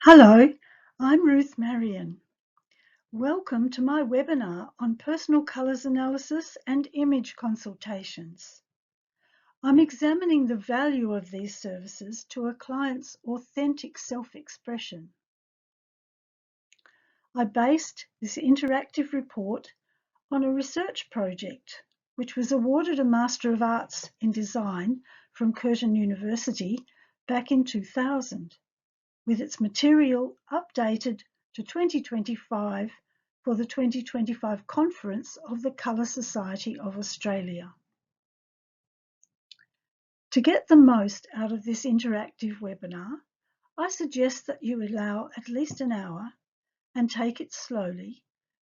Hello, I'm Ruth Marrion. Welcome to my webinar on personal colours analysis and image consultations. I'm examining the value of these services to a client's authentic self-expression. I based this interactive report on a research project which was awarded a Master of Arts in Design from Curtin University back in 2000. With its material updated to 2025 for the 2025 conference of the Colour Society of Australia. To get the most out of this interactive webinar, I suggest that you allow at least an hour and take it slowly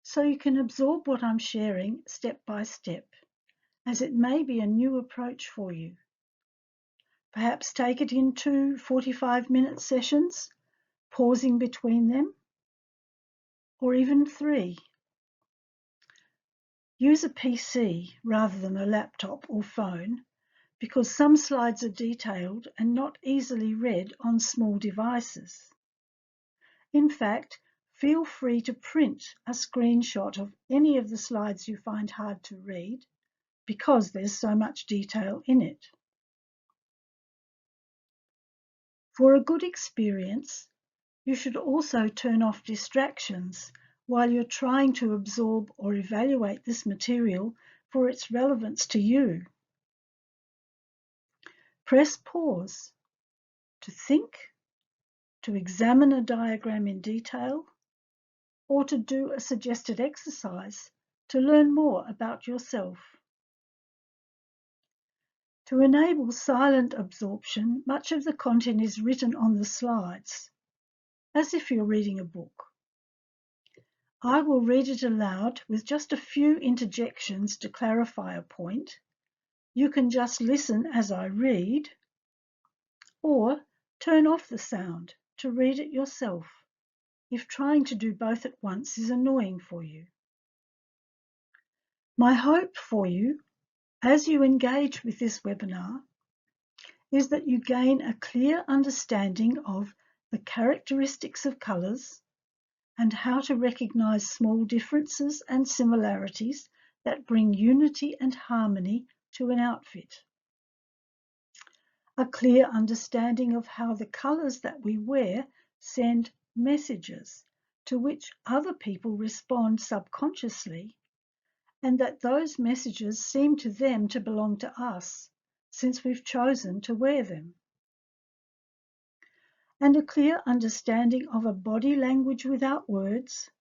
so you can absorb what I'm sharing step by step, as it may be a new approach for you. Perhaps take it in 2 45-minute sessions, pausing between them, or even 3. Use a PC rather than a laptop or phone because some slides are detailed and not easily read on small devices. In fact, feel free to print a screenshot of any of the slides you find hard to read because there's so much detail in it. For a good experience, you should also turn off distractions while you're trying to absorb or evaluate this material for its relevance to you. Press pause to think, to examine a diagram in detail, or to do a suggested exercise to learn more about yourself. To enable silent absorption, much of the content is written on the slides, as if you're reading a book. I will read it aloud with just a few interjections to clarify a point. You can just listen as I read, or turn off the sound to read it yourself if trying to do both at once is annoying for you. My hope for you as you engage with this webinar is that you gain a clear understanding of the characteristics of colours and how to recognise small differences and similarities that bring unity and harmony to an outfit. A clear understanding of how the colours that we wear send messages to which other people respond subconsciously, and that those messages seem to them to belong to us since we've chosen to wear them. And a clear understanding of a body language without words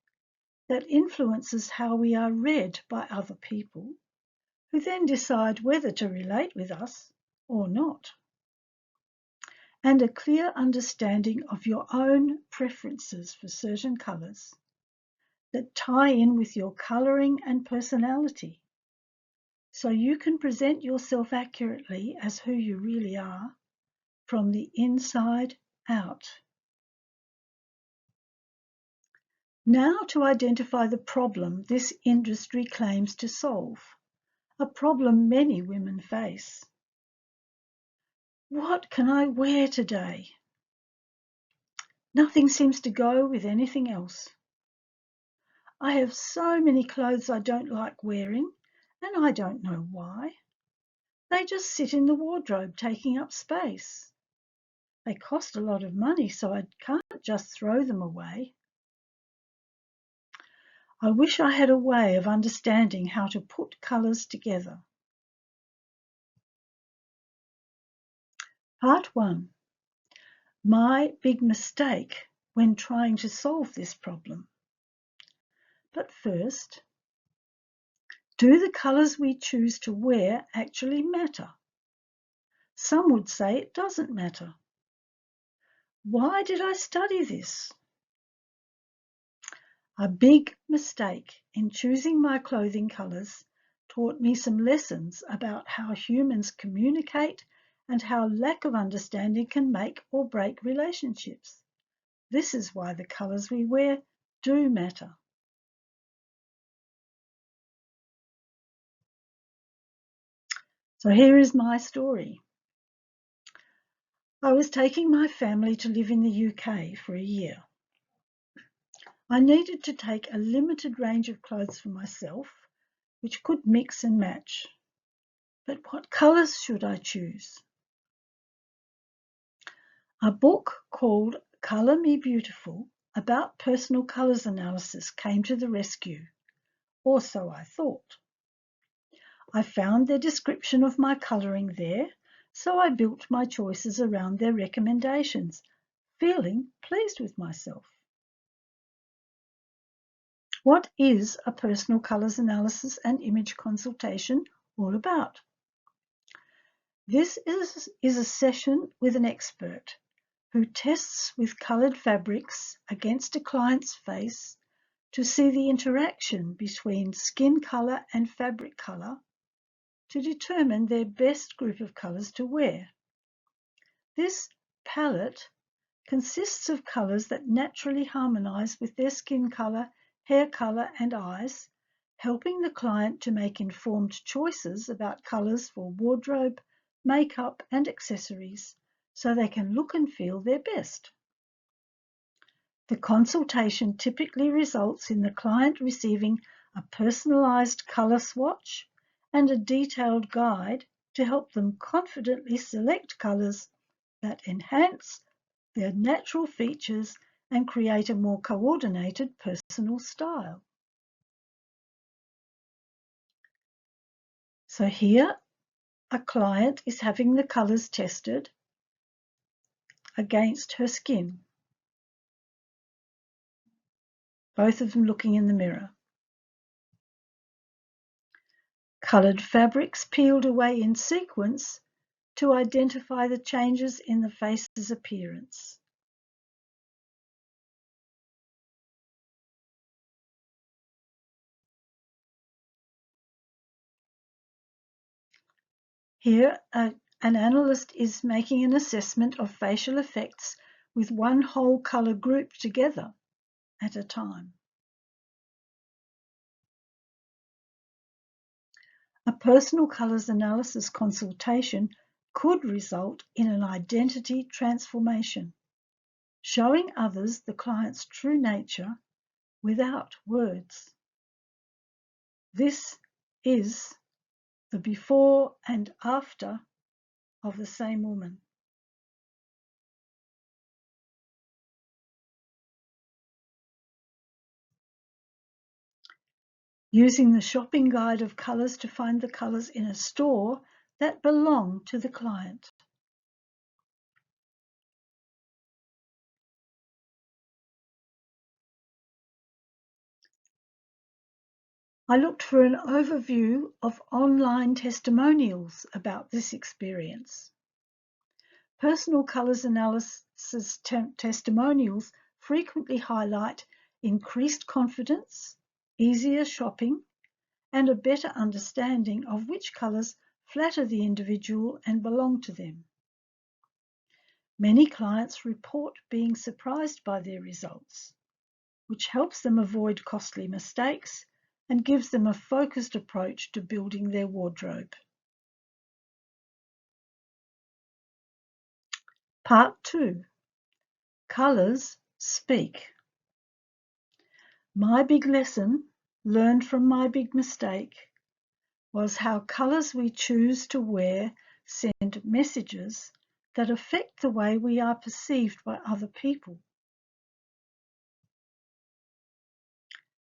that influences how we are read by other people, who then decide whether to relate with us or not. And a clear understanding of your own preferences for certain colours that tie in with your colouring and personality, so you can present yourself accurately as who you really are from the inside out. Now to identify the problem this industry claims to solve, a problem many women face. What can I wear today? Nothing seems to go with anything else. I have so many clothes I don't like wearing, and I don't know why. They just sit in the wardrobe taking up space. They cost a lot of money, so I can't just throw them away. I wish I had a way of understanding how to put colours together. Part 1. My big mistake when trying to solve this problem. But first, do the colours we choose to wear actually matter? Some would say it doesn't matter. Why did I study this? A big mistake in choosing my clothing colours taught me some lessons about how humans communicate and how lack of understanding can make or break relationships. This is why the colours we wear do matter. So here is my story. I was taking my family to live in the UK for a year. I needed to take a limited range of clothes for myself, which could mix and match. But what colours should I choose? A book called Colour Me Beautiful about personal colours analysis came to the rescue, or so I thought. I found their description of my colouring there, so I built my choices around their recommendations, feeling pleased with myself. What is a personal colours analysis and image consultation all about? This is a session with an expert who tests with coloured fabrics against a client's face to see the interaction between skin colour and fabric colour to determine their best group of colours to wear. This palette consists of colours that naturally harmonise with their skin colour, hair colour and eyes, helping the client to make informed choices about colours for wardrobe, makeup and accessories so they can look and feel their best. The consultation typically results in the client receiving a personalised colour swatch and a detailed guide to help them confidently select colours that enhance their natural features and create a more coordinated personal style. So here a client is having the colours tested against her skin, both of them looking in the mirror. Coloured fabrics peeled away in sequence to identify the changes in the face's appearance. Here, an analyst is making an assessment of facial effects with one whole colour group together at a time. A personal colours analysis consultation could result in an identity transformation, showing others the client's true nature without words. This is the before and after of the same woman. Using the shopping guide of colours to find the colours in a store that belong to the client. I looked for an overview of online testimonials about this experience. Personal colours analysis testimonials frequently highlight increased confidence, easier shopping, and a better understanding of which colours flatter the individual and belong to them. Many clients report being surprised by their results, which helps them avoid costly mistakes and gives them a focused approach to building their wardrobe. Part 2. Colours Speak. My big lesson, learned from my big mistake, was how colours we choose to wear send messages that affect the way we are perceived by other people.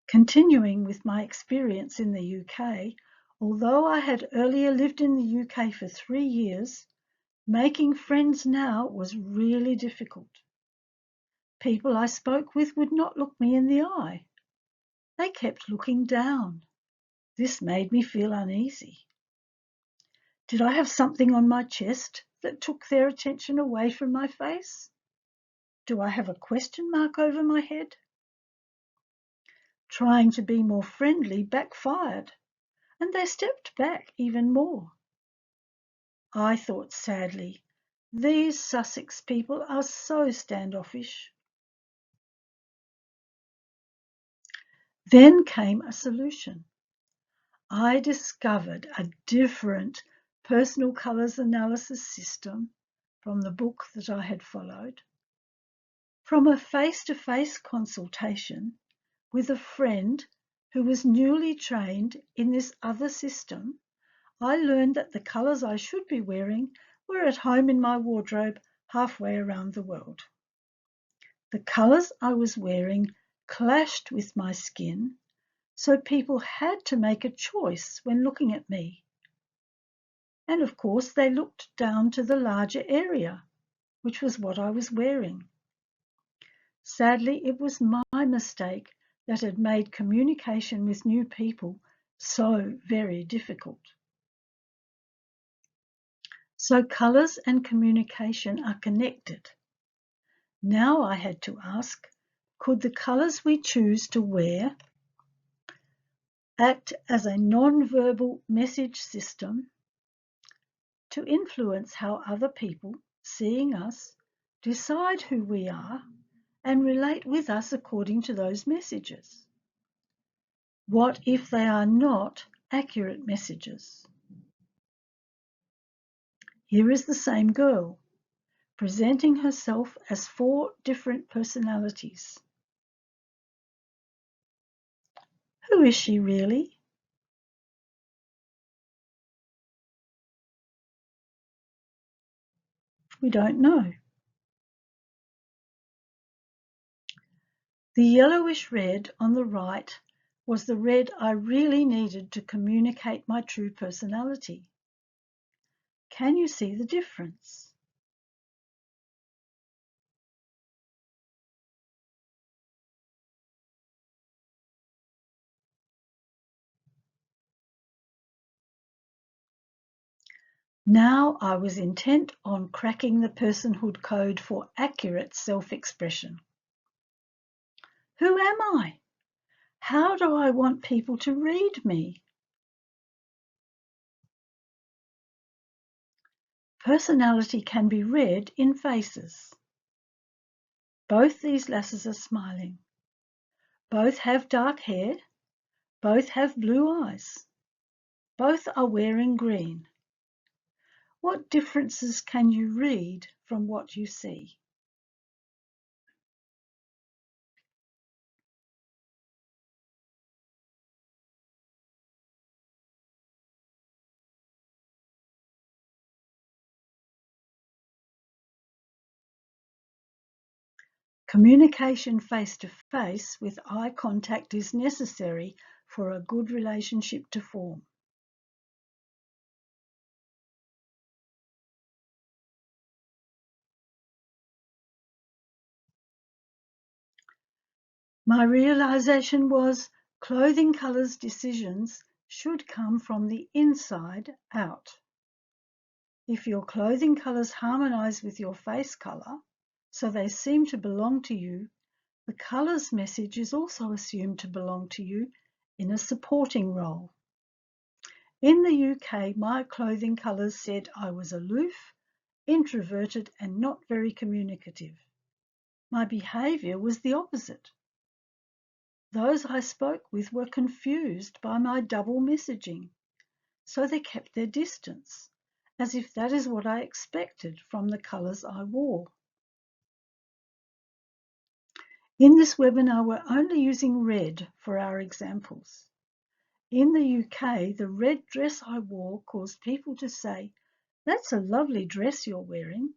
Continuing with my experience in the UK, although I had earlier lived in the UK for 3 years, making friends now was really difficult. People I spoke with would not look me in the eye. They kept looking down. This made me feel uneasy. Did I have something on my chest that took their attention away from my face? Do I have a question mark over my head? Trying to be more friendly backfired, and they stepped back even more. I thought sadly, these Sussex people are so standoffish. Then came a solution. I discovered a different personal colours analysis system from the book that I had followed. From a face-to-face consultation with a friend who was newly trained in this other system, I learned that the colours I should be wearing were at home in my wardrobe halfway around the world. The colours I was wearing clashed with my skin, so people had to make a choice when looking at me. And of course they looked down to the larger area, which was what I was wearing. Sadly, it was my mistake that had made communication with new people so very difficult. So colours and communication are connected. Now I had to ask, could the colours we choose to wear act as a non-verbal message system to influence how other people, seeing us, decide who we are and relate with us according to those messages? What if they are not accurate messages? Here is the same girl, presenting herself as 4 different personalities. Who is she really? We don't know. The yellowish red on the right was the red I really needed to communicate my true personality. Can you see the difference? Now I was intent on cracking the personhood code for accurate self-expression. Who am I? How do I want people to read me? Personality can be read in faces. Both these lasses are smiling. Both have dark hair. Both have blue eyes. Both are wearing green. What differences can you read from what you see? Communication face-to-face with eye contact is necessary for a good relationship to form. My realization was clothing colours decisions should come from the inside out. If your clothing colours harmonise with your face colour, so they seem to belong to you, the colours message is also assumed to belong to you in a supporting role. In the UK, my clothing colours said I was aloof, introverted and not very communicative. My behaviour was the opposite. Those I spoke with were confused by my double messaging, so they kept their distance, as if that is what I expected from the colours I wore. In this webinar, we're only using red for our examples. In the UK, the red dress I wore caused people to say, "That's a lovely dress you're wearing."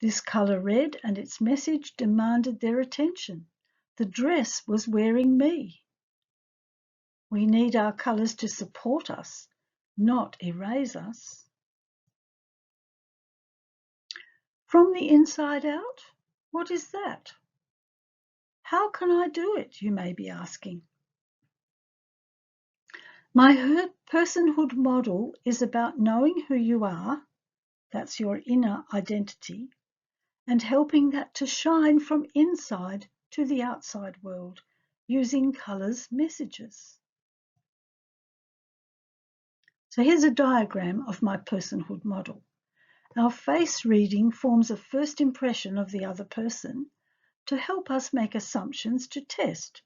This colour red and its message demanded their attention. The dress was wearing me. We need our colours to support us, not erase us. From the inside out? What is that? How can I do it, you may be asking? My personhood model is about knowing who you are, that's your inner identity, and helping that to shine from inside to the outside world using colours messages. So here's a diagram of my personhood model. Our face reading forms a first impression of the other person to help us make assumptions to test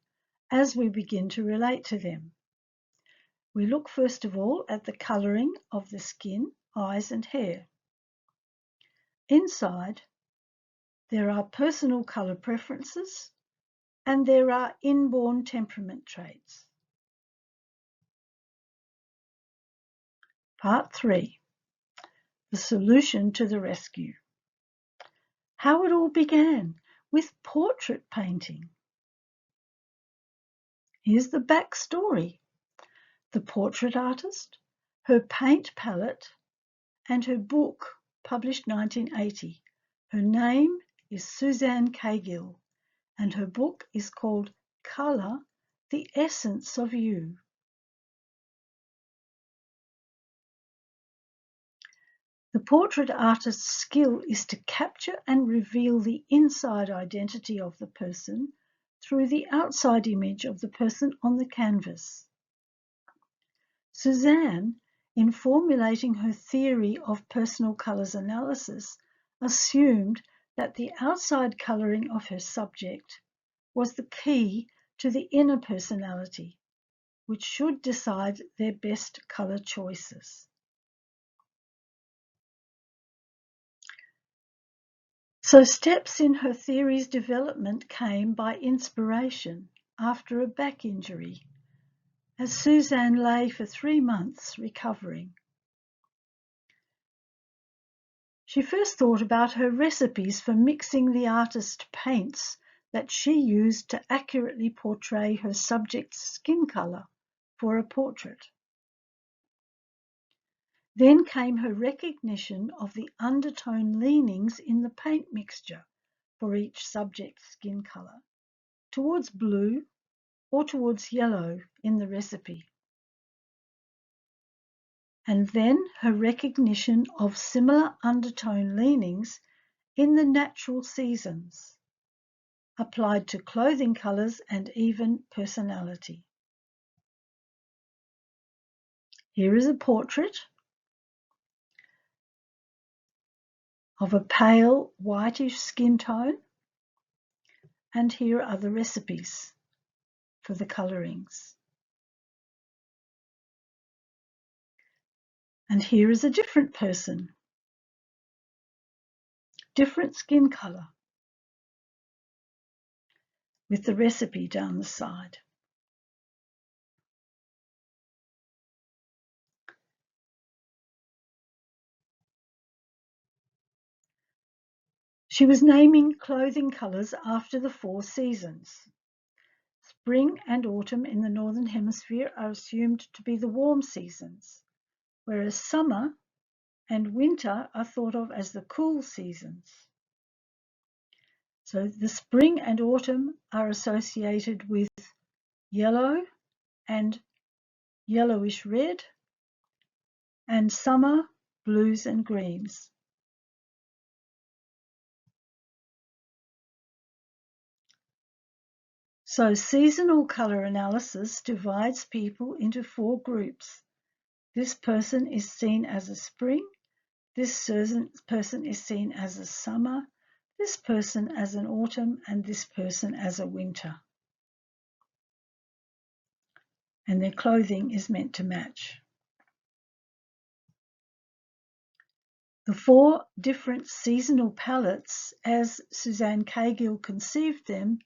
as we begin to relate to them. We look first of all at the colouring of the skin, eyes and hair. Inside, there are personal colour preferences and there are inborn temperament traits. Part 3. The solution to the rescue. How it all began with portrait painting. Here's the backstory. The portrait artist, her paint palette, and her book, published 1980. Her name is Suzanne Cagill, and her book is called Colour, the Essence of You. The portrait artist's skill is to capture and reveal the inside identity of the person through the outside image of the person on the canvas. Suzanne, in formulating her theory of personal colours analysis, assumed that the outside colouring of her subject was the key to the inner personality, which should decide their best colour choices. So steps in her theory's development came by inspiration after a back injury, as Suzanne lay for 3 months recovering. She first thought about her recipes for mixing the artist's paints that she used to accurately portray her subject's skin colour for a portrait. Then came her recognition of the undertone leanings in the paint mixture for each subject's skin colour, towards blue or towards yellow in the recipe. And then her recognition of similar undertone leanings in the natural seasons, applied to clothing colours and even personality. Here is a portrait of a pale whitish skin tone, and here are the recipes for the colourings. And here is a different person, different skin colour, with the recipe down the side. She was naming clothing colours after the 4 seasons. Spring and autumn in the Northern Hemisphere are assumed to be the warm seasons, whereas summer and winter are thought of as the cool seasons. So the spring and autumn are associated with yellow and yellowish red, and summer, blues and greens. So seasonal colour analysis divides people into 4 groups. This person is seen as a spring, this person is seen as a summer, this person as an autumn, and this person as a winter. And their clothing is meant to match. The 4 different seasonal palettes, as Suzanne Cagill conceived them,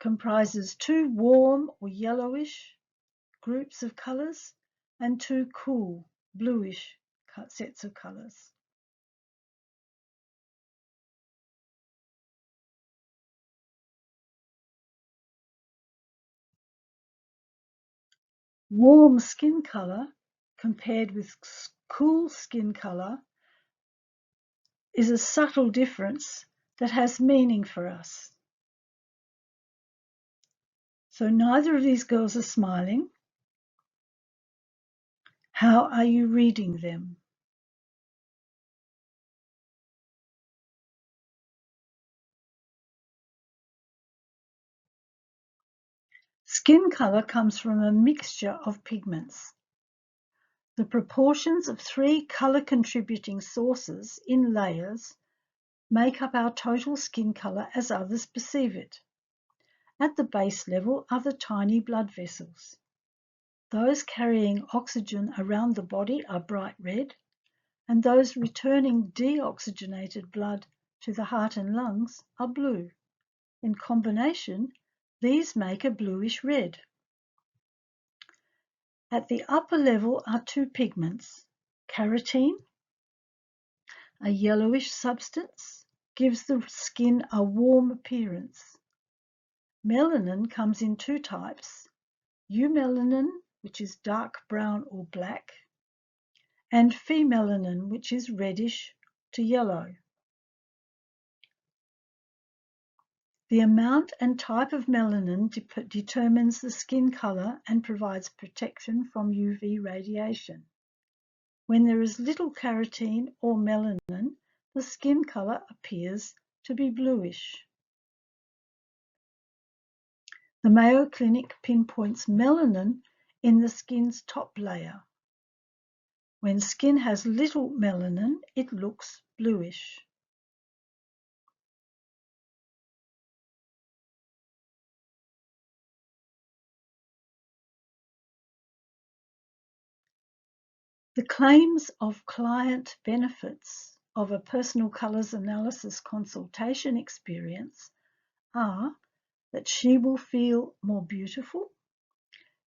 comprises 2 warm or yellowish groups of colours and 2 cool bluish sets of colours. Warm skin colour compared with cool skin colour is a subtle difference that has meaning for us. So neither of these girls are smiling. How are you reading them? Skin colour comes from a mixture of pigments. The proportions of 3 colour-contributing sources in layers make up our total skin colour as others perceive it. At the base level are the tiny blood vessels. Those carrying oxygen around the body are bright red, and those returning deoxygenated blood to the heart and lungs are blue. In combination, these make a bluish red. At the upper level are two pigments. Carotene, a yellowish substance, gives the skin a warm appearance. Melanin comes in two types, eumelanin, which is dark brown or black, and phenylanin, which is reddish to yellow. The amount and type of melanin determines the skin color and provides protection from UV radiation. When there is little carotene or melanin, the skin color appears to be bluish. The Mayo Clinic pinpoints melanin in the skin's top layer. When skin has little melanin, it looks bluish. The claims of client benefits of a personal colours analysis consultation experience are that she will feel more beautiful,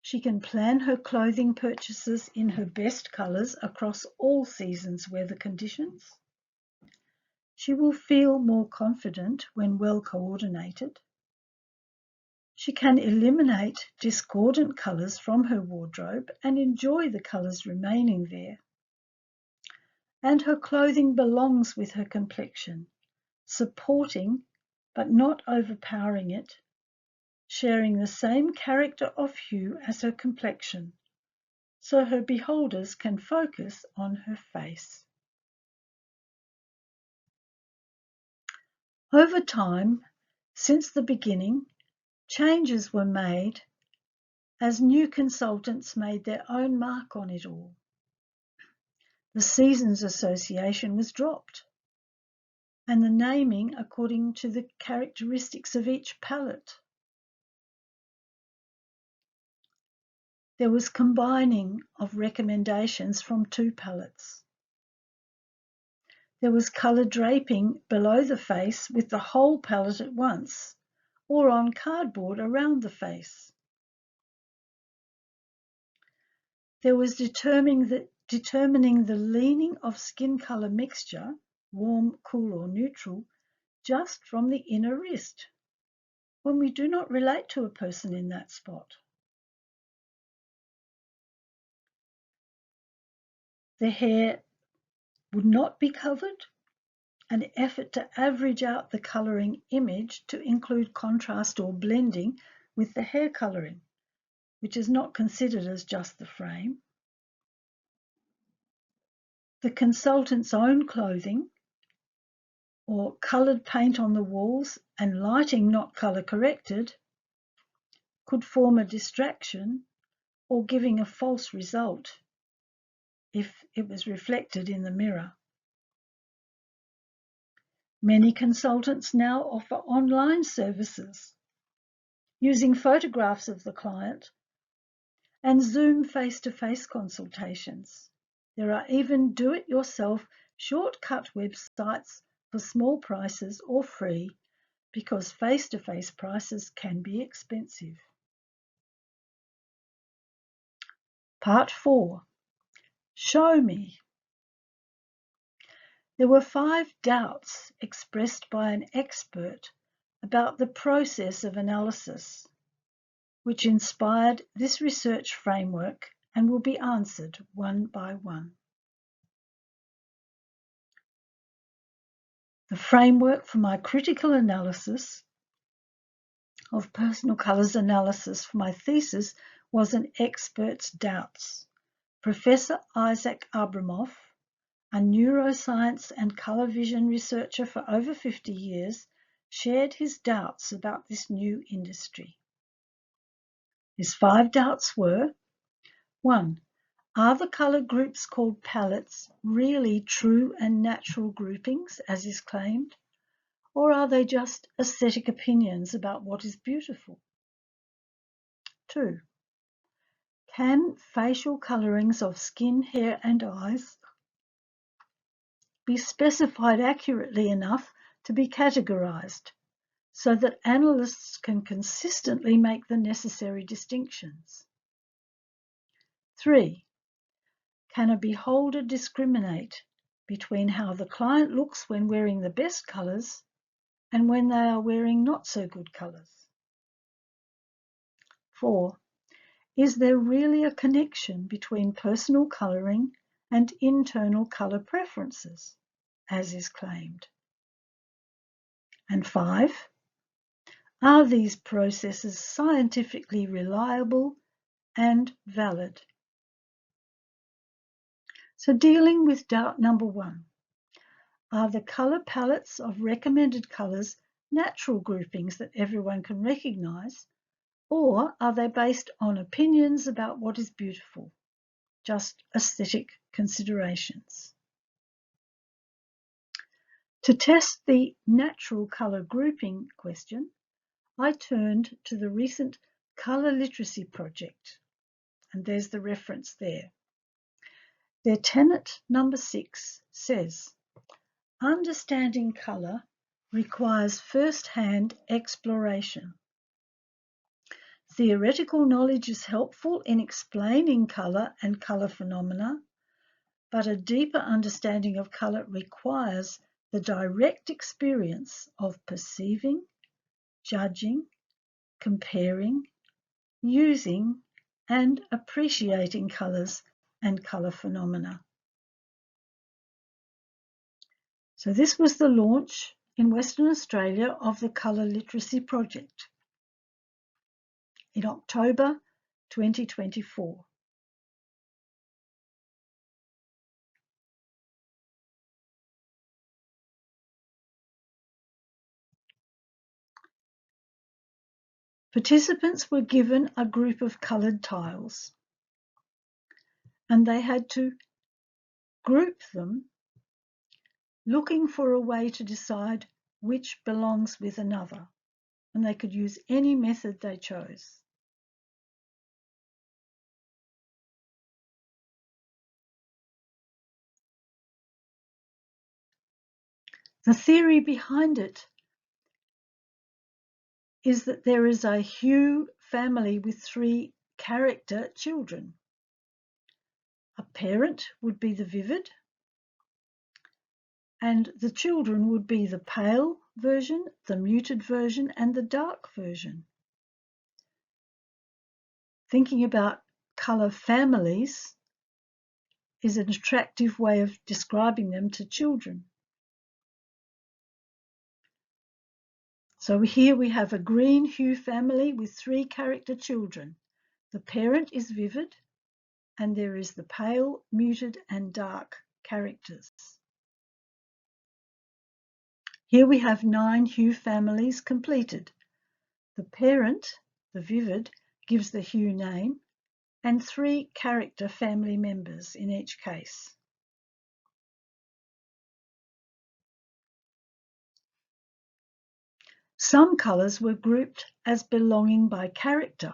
she can plan her clothing purchases in her best colours across all seasons' weather conditions, she will feel more confident when well coordinated, she can eliminate discordant colours from her wardrobe and enjoy the colours remaining there. And her clothing belongs with her complexion, supporting but not overpowering it, sharing the same character of hue as her complexion, so her beholders can focus on her face. Over time, since the beginning, changes were made as new consultants made their own mark on it all. The Seasons Association was dropped, and the naming according to the characteristics of each palette. There was combining of recommendations from two palettes. There was colour draping below the face with the whole palette at once, or on cardboard around the face. There was determining the leaning of skin colour mixture, warm, cool or neutral, just from the inner wrist, when we do not relate to a person in that spot. The hair would not be covered, an effort to average out the colouring image to include contrast or blending with the hair colouring, which is not considered as just the frame. The consultant's own clothing or coloured paint on the walls and lighting not colour corrected could form a distraction or giving a false result if it was reflected in the mirror. Many consultants now offer online services using photographs of the client and Zoom face-to-face consultations. There are even do-it-yourself shortcut websites for small prices or free because face-to-face prices can be expensive. Part 4. Show me. There were 5 doubts expressed by an expert about the process of analysis, which inspired this research framework and will be answered one by one. The framework for my critical analysis of personal colours analysis for my thesis was an expert's doubts. Professor Isaac Abramoff, a neuroscience and colour vision researcher for over 50 years, shared his doubts about this new industry. His 5 doubts were: 1. Are the colour groups called palettes really true and natural groupings, as is claimed, or are they just aesthetic opinions about what is beautiful? 2. Can facial colourings of skin, hair and eyes be specified accurately enough to be categorized so that analysts can consistently make the necessary distinctions. 3. Can a beholder discriminate between how the client looks when wearing the best colours and when they are wearing not so good colours? 4. Is there really a connection between personal colouring and internal colour preferences, as is claimed? And 5. Are these processes scientifically reliable and valid? So dealing with doubt number 1, are the colour palettes of recommended colours natural groupings that everyone can recognise, or are they based on opinions about what is beautiful, just aesthetic considerations? To test the natural colour grouping question, I turned to the recent Colour Literacy Project, and there's the reference there. Their tenet number 6 says, understanding colour requires first-hand exploration. Theoretical knowledge is helpful in explaining colour and colour phenomena, but a deeper understanding of colour requires the direct experience of perceiving, judging, comparing, using, and appreciating colours and colour phenomena. So this was the launch in Western Australia of the Colour Literacy Project in October 2024. Participants were given a group of coloured tiles, and they had to group them, looking for a way to decide which belongs with another, and they could use any method they chose. The theory behind it is that there is a hue family with 3 character children. A parent would be the vivid, and the children would be the pale version, the muted version, and the dark version. Thinking about colour families is an attractive way of describing them to children. So here we have a green hue family with 3 character children. The parent is vivid, and there is the pale, muted, and dark characters. Here we have 9 hue families completed. The parent, the vivid, gives the hue name, and 3 character family members in each case. Some colours were grouped as belonging by character: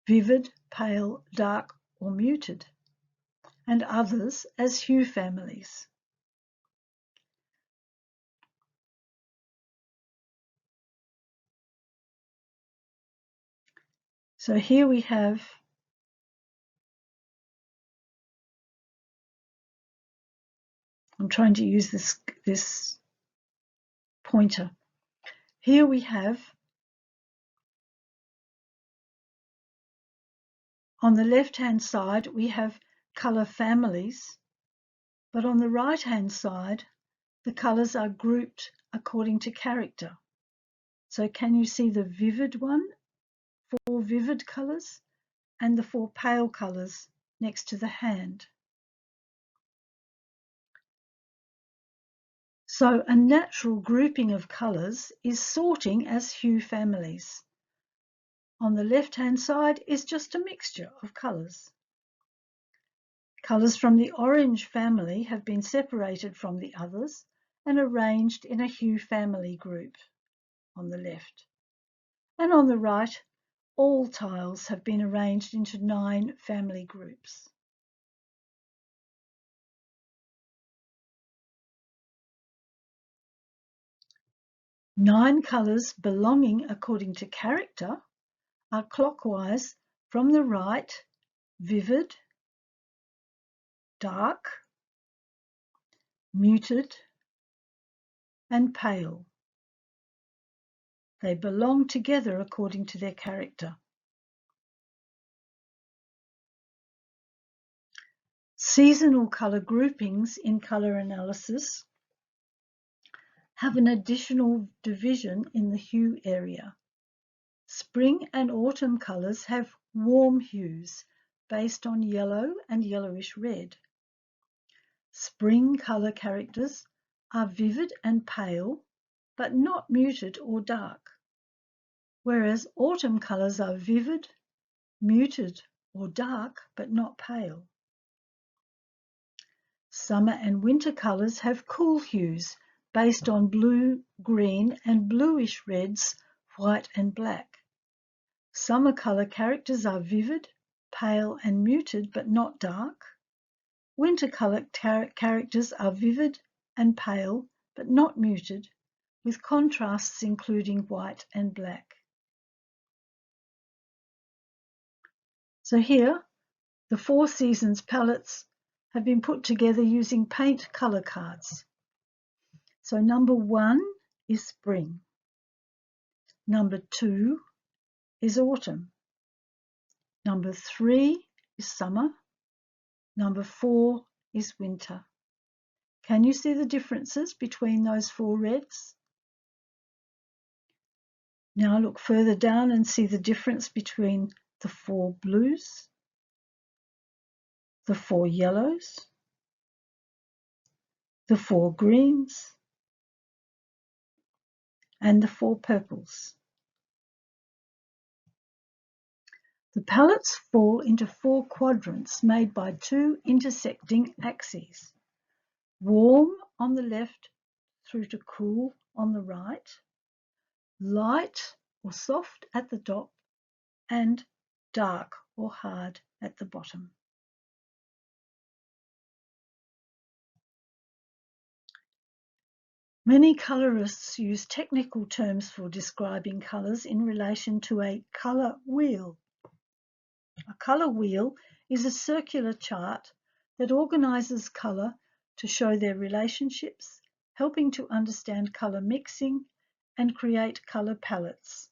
vivid, pale, dark, or muted, and others as hue families. So here we have I'm trying to use this pointer. Here we have, on the left-hand side, we have colour families, but on the right-hand side, the colours are grouped according to character. So can you see the vivid one, 4 vivid colours, and the 4 pale colours next to the hand? So a natural grouping of colours is sorting as hue families. On the left-hand side is just a mixture of colours. Colours from the orange family have been separated from the others and arranged in a hue family group on the left. And on the right, all tiles have been arranged into 9 family groups. 9 colours belonging according to character are clockwise from the right: vivid, dark, muted, and pale. They belong together according to their character. Seasonal colour groupings in colour analysis have an additional division in the hue area. Spring and autumn colours have warm hues based on yellow and yellowish red. Spring colour characters are vivid and pale, but not muted or dark, whereas autumn colours are vivid, muted, or dark, but not pale. Summer and winter colours have cool hues based on blue, green, and bluish reds, white and black. Summer colour characters are vivid, pale, and muted, but not dark. Winter colour characters are vivid and pale, but not muted, with contrasts including white and black. So here, the 4 seasons palettes have been put together using paint colour cards. So number 1 is spring. Number 2 is autumn. Number 3 is summer. Number 4 is winter. Can you see the differences between those 4 reds? Now look further down and see the difference between the 4 blues, the 4 yellows, the 4 greens, and the 4 purples. The palettes fall into 4 quadrants made by 2 intersecting axes: warm on the left through to cool on the right, light or soft at the top, and dark or hard at the bottom. Many colorists use technical terms for describing colours in relation to a colour wheel. A colour wheel is a circular chart that organises colour to show their relationships, helping to understand colour mixing and create colour palettes.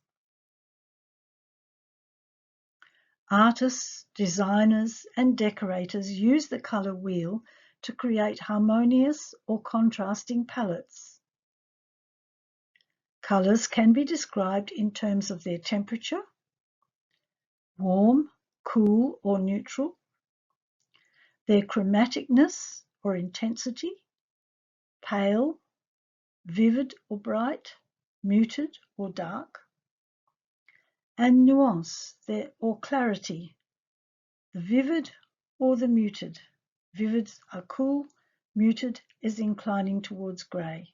Artists, designers, and decorators use the colour wheel to create harmonious or contrasting palettes. Colours can be described in terms of their temperature: warm, cool, or neutral; their chromaticness or intensity: pale, vivid or bright, muted or dark; and nuance or clarity: the vivid or the muted. Vivids are cool, muted is inclining towards grey.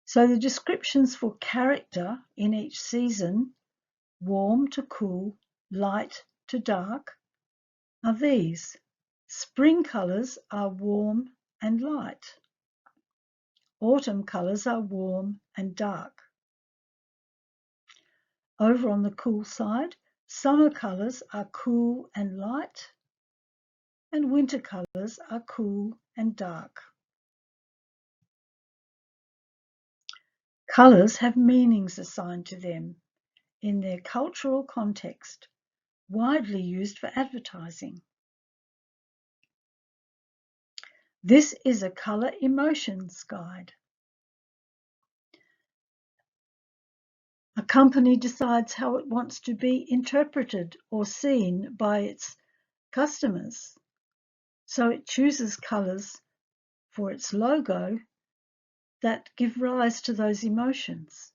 So the descriptions for character in each season, warm to cool, light to dark, are these. Spring colours are warm and light. Autumn colours are warm and dark. Over on the cool side, summer colours are cool and light, and winter colours are cool and dark. Colours have meanings assigned to them in their cultural context, widely used for advertising. This is a colour emotions guide. A company decides how it wants to be interpreted or seen by its customers, so it chooses colours for its logo that give rise to those emotions.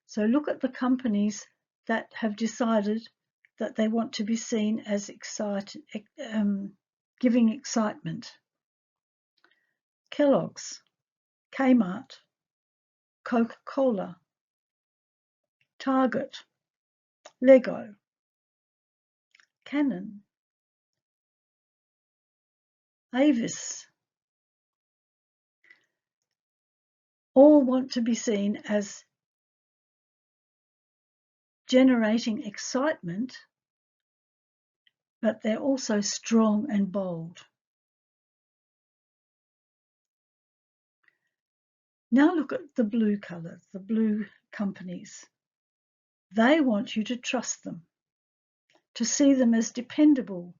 So look at the companies that have decided that they want to be seen as giving excitement. Kellogg's, Kmart, Coca-Cola, Target, Lego, Canon, Avis, all want to be seen as generating excitement, but they're also strong and bold. Now look at the blue colour, the blue companies. They want you to trust them, to see them as dependable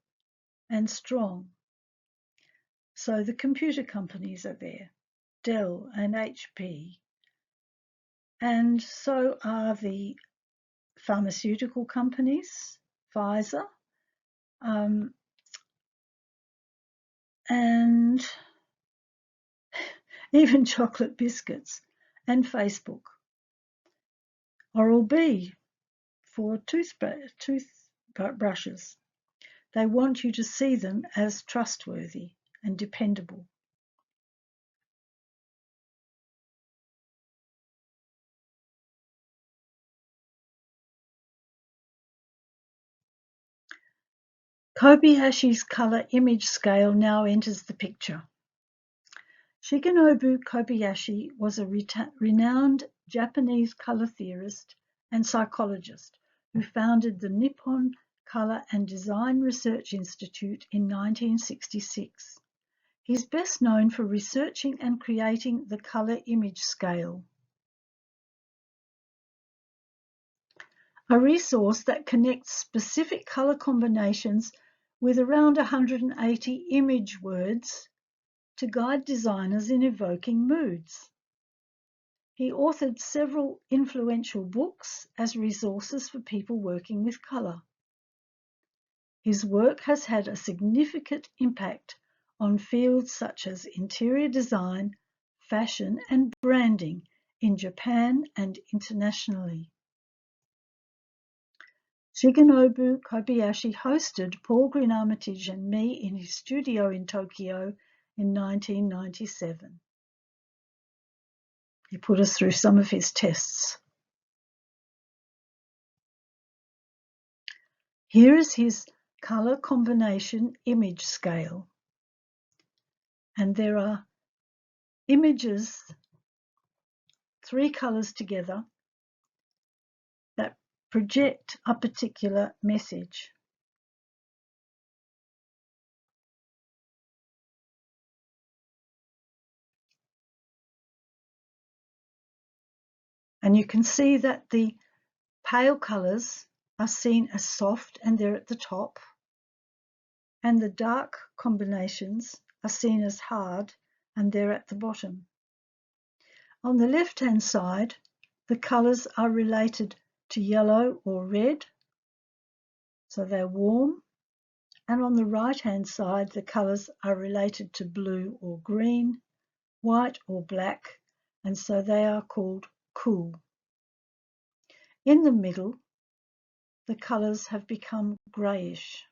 and strong. So the computer companies are there, Dell and HP, and so are the pharmaceutical companies, Pfizer, and even chocolate biscuits, and Facebook. Oral-B for toothbrushes. They want you to see them as trustworthy and dependable. Kobayashi's color image scale now enters the picture. Shigenobu Kobayashi was a renowned Japanese color theorist and psychologist who founded the Nippon Color and Design Research Institute in 1966. He's best known for researching and creating the color image scale, a resource that connects specific color combinations with around 180 image words to guide designers in evoking moods. He authored several influential books as resources for people working with color. His work has had a significant impact on fields such as interior design, fashion, and branding in Japan and internationally. Shigenobu Kobayashi hosted Paul Green-Armytage and me in his studio in Tokyo in 1997. He put us through some of his tests. Here is his color combination image scale. And there are images, 3 colors together, that project a particular message. And you can see that the pale colors are seen as soft and they're at the top, and the dark combinations are seen as hard and they're at the bottom. On the left-hand side, the colors are related to yellow or red, so they're warm, and on the right-hand side, the colors are related to blue or green, white or black, and so they are called cool. In the middle, the colors have become grayish.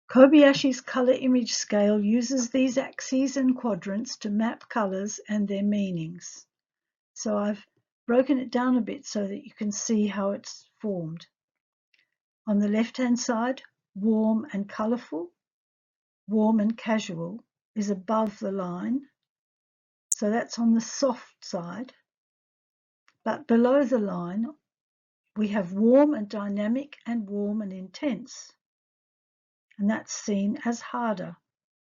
Kobayashi's color image scale uses these axes and quadrants to map colors and their meanings. So I've broken it down a bit so that you can see how it's formed. On the left-hand side, warm and colorful, warm and casual is above the line. So that's on the soft side. But below the line, we have warm and dynamic and warm and intense. And that's seen as harder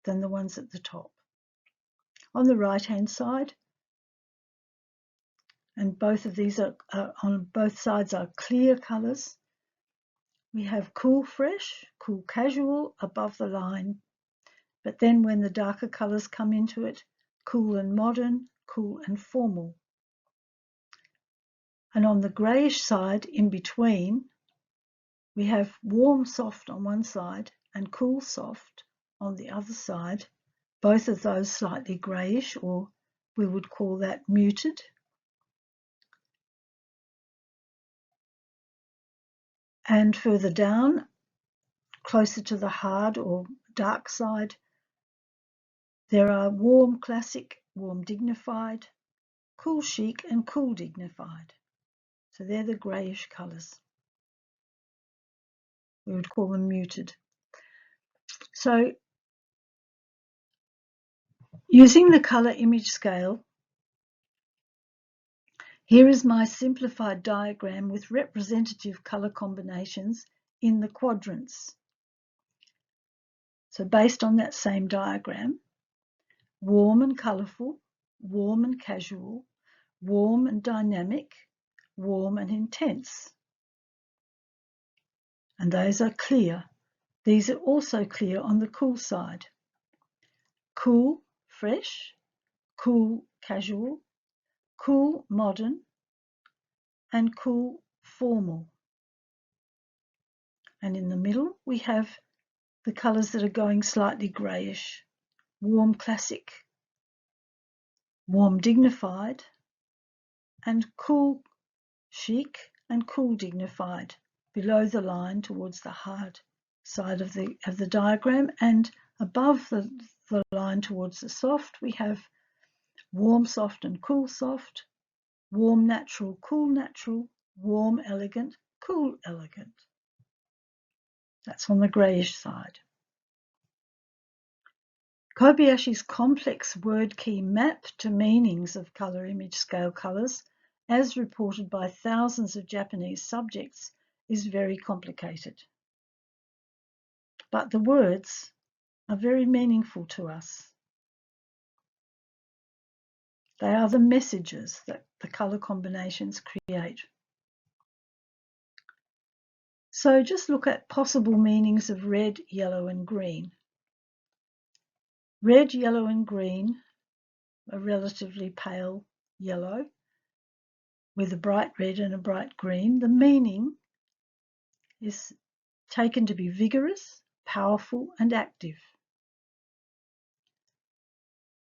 than the ones at the top. On the right-hand side, and both of these are on both sides are clear colors. We have cool fresh, cool casual above the line, but then when the darker colors come into it, cool and modern, cool and formal. And on the grayish side in between, we have warm soft on one side and cool soft on the other side, both of those slightly grayish, or we would call that muted. And further down, closer to the hard or dark side, there are warm classic, warm dignified, cool chic, and cool dignified. So they're the greyish colours. We would call them muted. So Using the colour image scale, here is my simplified diagram with representative colour combinations in the quadrants. So based on that same diagram, warm and colourful, warm and casual, warm and dynamic, warm and intense. And those are clear. These are also clear on the cool side. Cool, fresh, cool, casual, cool, modern, and cool, formal. And in the middle, we have the colours that are going slightly greyish. Warm, classic, warm, dignified, and cool, chic, and cool, dignified, below the line towards the hard side of the diagram, and above the line towards the soft, we have warm, soft, and cool, soft, warm, natural, cool, natural, warm, elegant, cool, elegant. That's on the greyish side. Kobayashi's complex word key map to meanings of colour image scale colours, as reported by thousands of Japanese subjects, is very complicated. But the words are very meaningful to us. They are the messages that the colour combinations create. So just look at possible meanings of red, yellow and green. Red, yellow and green, a relatively pale yellow with a bright red and a bright green. The meaning is taken to be vigorous, powerful and active.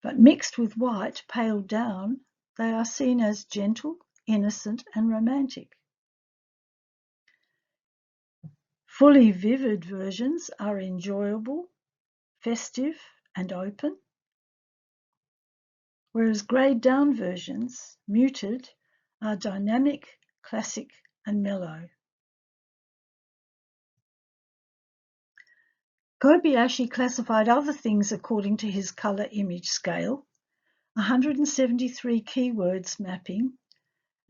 But mixed with white, pale down, they are seen as gentle, innocent and romantic. Fully vivid versions are enjoyable, festive and open, whereas greyed down versions, muted, are dynamic, classic and mellow. Kobayashi classified other things according to his colour image scale, 173 keywords mapping,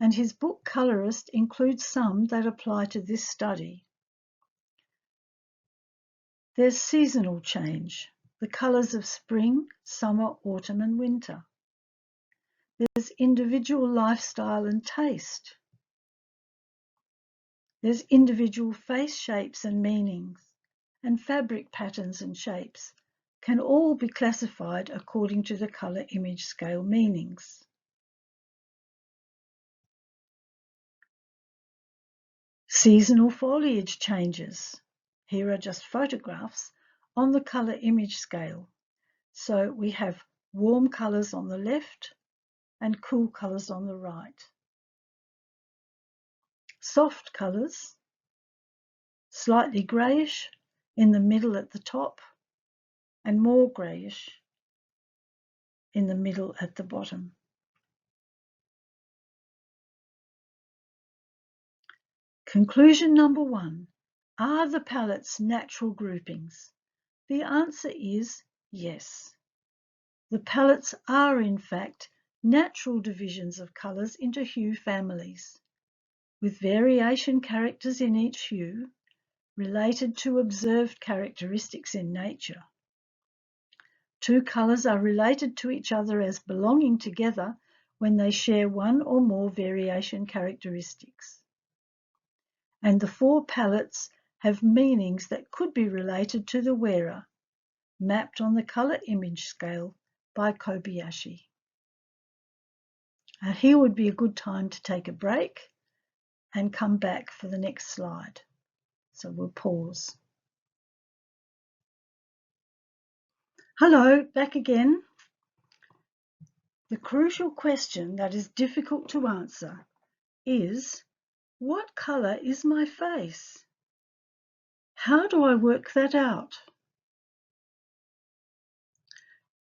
and his book Colorist includes some that apply to this study. There's seasonal change, the colours of spring, summer, autumn and winter. There's individual lifestyle and taste. There's individual face shapes and meanings, and fabric patterns and shapes can all be classified according to the colour image scale meanings. Seasonal foliage changes. Here are just photographs on the colour image scale. So we have warm colours on the left and cool colours on the right. Soft colours, slightly greyish in the middle at the top and more greyish in the middle at the bottom. Conclusion number 1. Are the palettes natural groupings? The answer is yes. The palettes are in fact natural divisions of colours into hue families, with variation characters in each hue related to observed characteristics in nature. Two colours are related to each other as belonging together when they share one or more variation characteristics. And the 4 palettes have meanings that could be related to the wearer, mapped on the colour image scale by Kobayashi. Here would be a good time to take a break and come back for the next slide. So we'll pause. Hello, back again. The crucial question that is difficult to answer is, what colour is my face? How do I work that out?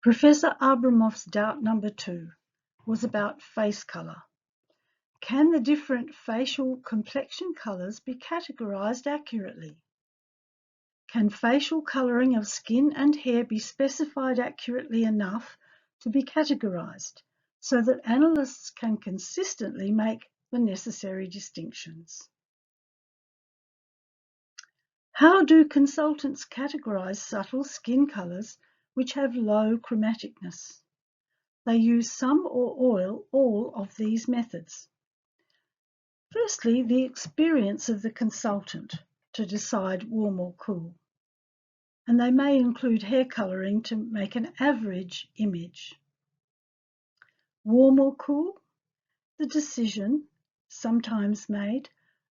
Professor Abramoff's doubt number 2 was about face colour. Can the different facial complexion colours be categorised accurately? Can facial colouring of skin and hair be specified accurately enough to be categorized so that analysts can consistently make the necessary distinctions. How do consultants categorize subtle skin colors which have low chromaticness? They use some or all of these methods. Firstly, the experience of the consultant to decide warm or cool, and they may include hair colouring to make an average image. Warm or cool, the decision, sometimes made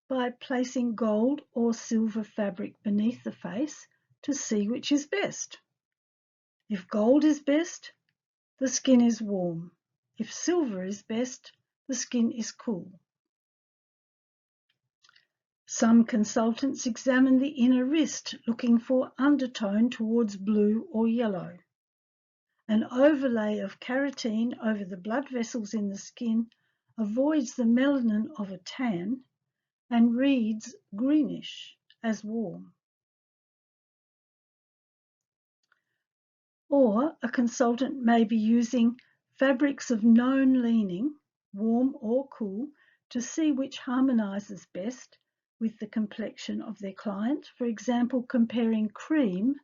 by placing gold or silver fabric beneath the face to see which is best. If gold is best, the skin is warm. If silver is best, the skin is cool. Some consultants examine the inner wrist looking for undertone towards blue or yellow. An overlay of carotene over the blood vessels in the skin avoids the melanin of a tan and reads greenish as warm. Or a consultant may be using fabrics of known leaning, warm or cool, to see which harmonises best with the complexion of their client, for example, comparing cream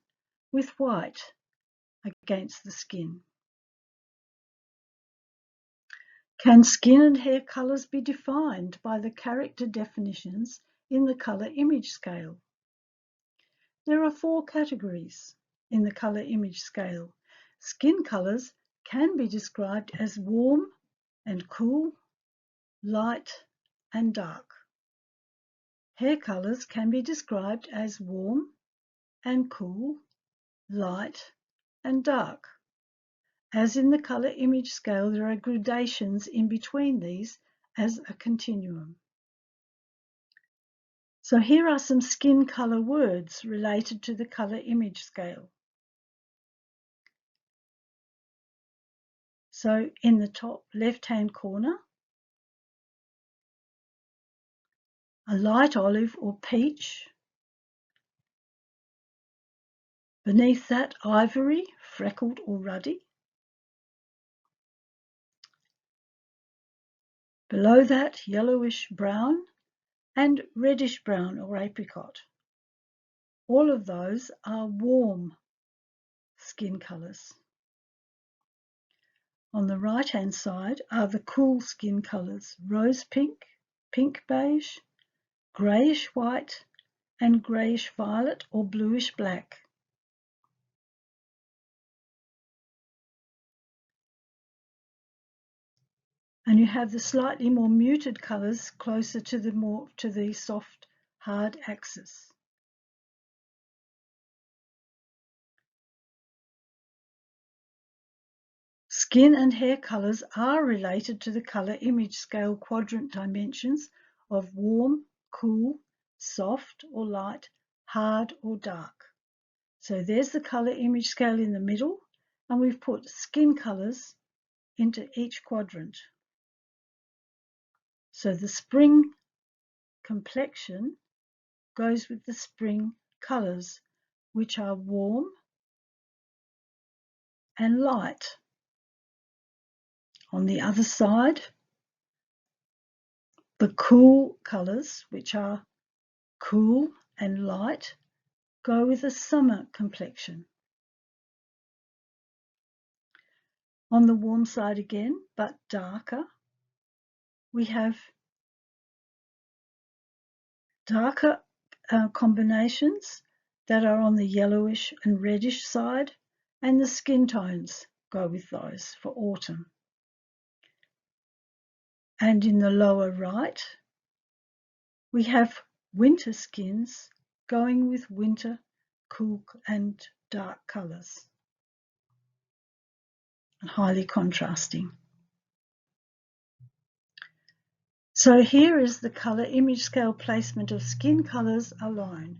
with white against the skin. Can skin and hair colours be defined by the character definitions in the colour image scale? There are 4 categories in the colour image scale. Skin colours can be described as warm and cool, light and dark. Hair colours can be described as warm and cool, light and dark. As in the colour image scale, there are gradations in between these as a continuum. So here are some skin colour words related to the colour image scale. So in the top left-hand corner, a light olive or peach. Beneath that, ivory, freckled or ruddy. Below that, yellowish brown and reddish brown or apricot. All of those are warm skin colours. On the right-hand side are the cool skin colours: rose pink, pink beige, greyish white and greyish violet or bluish black. And you have the slightly more muted colours closer to the soft, hard axis. Skin and hair colours are related to the colour image scale quadrant dimensions of warm, cool, soft or light, hard or dark. So there's the colour image scale in the middle, and we've put skin colours into each quadrant. So the spring complexion goes with the spring colours, which are warm and light. On the other side, the cool colours, which are cool and light, go with a summer complexion. On the warm side again, but darker, we have darker combinations that are on the yellowish and reddish side, and the skin tones go with those for autumn. And in the lower right, we have winter skins going with winter, cool and dark colours, highly contrasting. So here is the colour image scale placement of skin colours alone.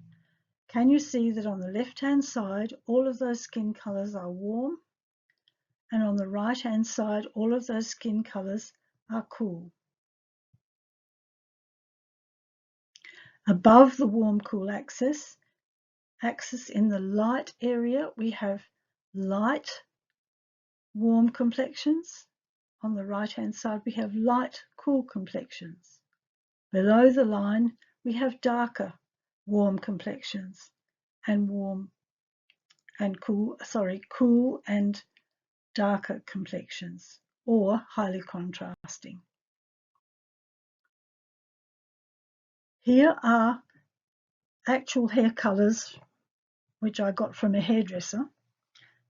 Can you see that on the left-hand side, all of those skin colours are warm, and on the right-hand side, all of those skin colours are cool. Above the warm-cool axis in the light area, we have light warm complexions. On the right-hand side, we have light, cool complexions. Below the line, we have darker, warm complexions and cool and darker complexions, or highly contrasting. Here are actual hair colours which I got from a hairdresser.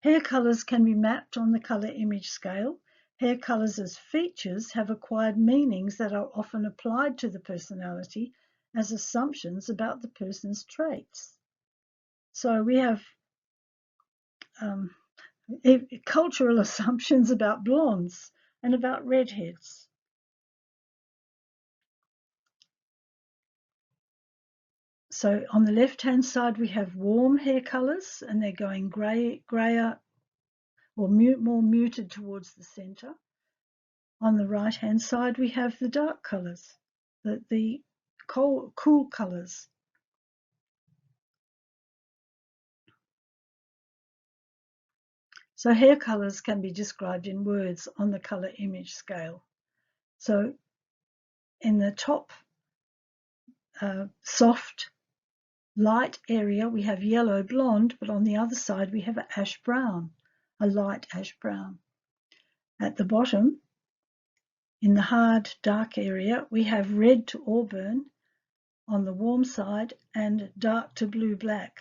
Hair colours can be mapped on the colour image scale. Hair colours as features have acquired meanings that are often applied to the personality as assumptions about the person's traits. So we have cultural assumptions about blondes and about redheads. So on the left-hand side, we have warm hair colours, and they're going grayer or more muted towards the centre. On the right-hand side, we have the dark colours, the cool colours. So hair colours can be described in words on the colour image scale. So in the top soft light area, we have yellow blonde, but on the other side, we have ash brown, a light ash brown. At the bottom, in the hard dark area, we have red to auburn on the warm side and dark to blue black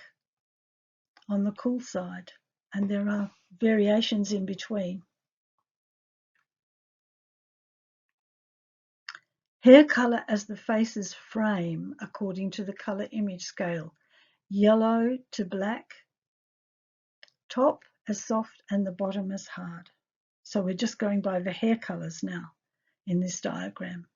on the cool side, and there are variations in between. Hair colour as the face's frame according to the colour image scale. Yellow to black, top as soft and the bottom as hard. So we're just going by the hair colours now in this diagram.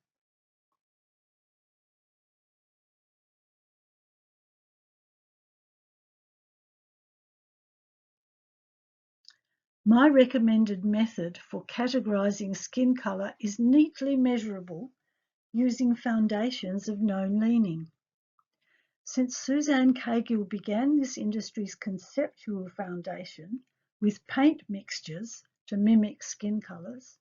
My recommended method for categorising skin colour is neatly measurable using foundations of known leaning. Since Suzanne Cahill began this industry's conceptual foundation with paint mixtures to mimic skin colours,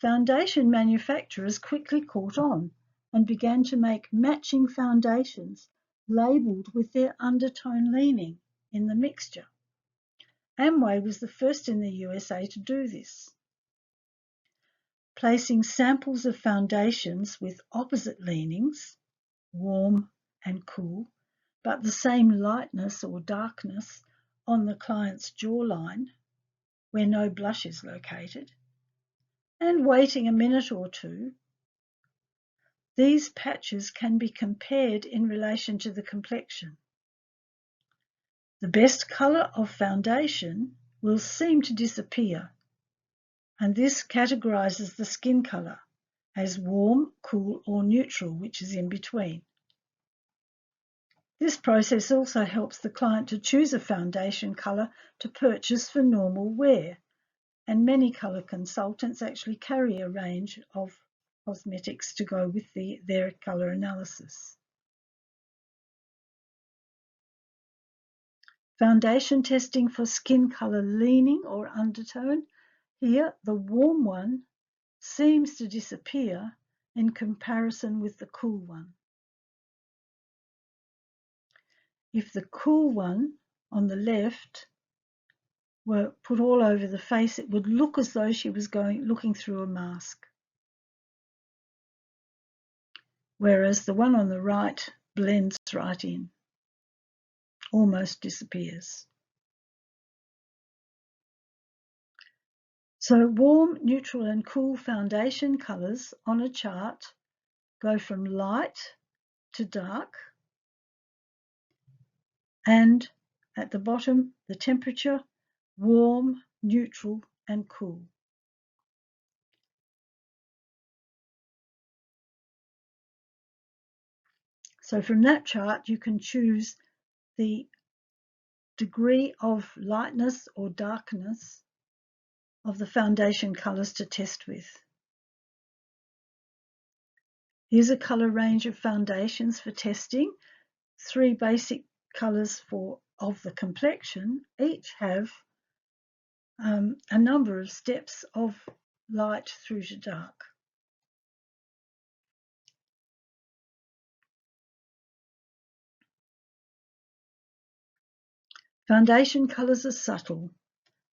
foundation manufacturers quickly caught on and began to make matching foundations labelled with their undertone leaning in the mixture. Amway was the first in the USA to do this, placing samples of foundations with opposite leanings, warm and cool, but the same lightness or darkness on the client's jawline, where no blush is located, and waiting a minute or two. These patches can be compared in relation to the complexion. The best colour of foundation will seem to disappear, and this categorises the skin colour as warm, cool or neutral, which is in between. This process also helps the client to choose a foundation colour to purchase for normal wear, and many colour consultants actually carry a range of cosmetics to go with their colour analysis. Foundation testing for skin colour leaning or undertone. Here, the warm one seems to disappear in comparison with the cool one. If the cool one on the left were put all over the face, it would look as though she was looking through a mask. Whereas the one on the right blends right in, almost disappears. So warm, neutral and cool foundation colours on a chart go from light to dark, and at the bottom the temperature, warm, neutral and cool. So from that chart you can choose the degree of lightness or darkness of the foundation colours to test with. Here's a colour range of foundations for testing. 3 basic colours of the complexion each have a number of steps of light through to dark. Foundation colours are subtle,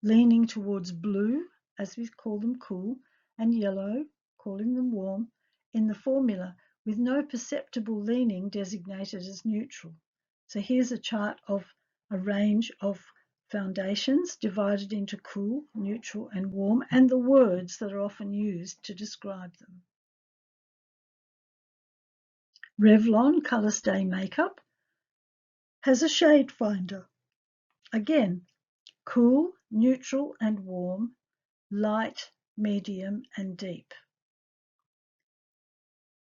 leaning towards blue, as we call them cool, and yellow, calling them warm, in the formula, with no perceptible leaning designated as neutral. So here's a chart of a range of foundations divided into cool, neutral, and warm, and the words that are often used to describe them. Revlon Colour Stay Makeup has a shade finder. Again, cool, neutral, and warm, light, medium, and deep.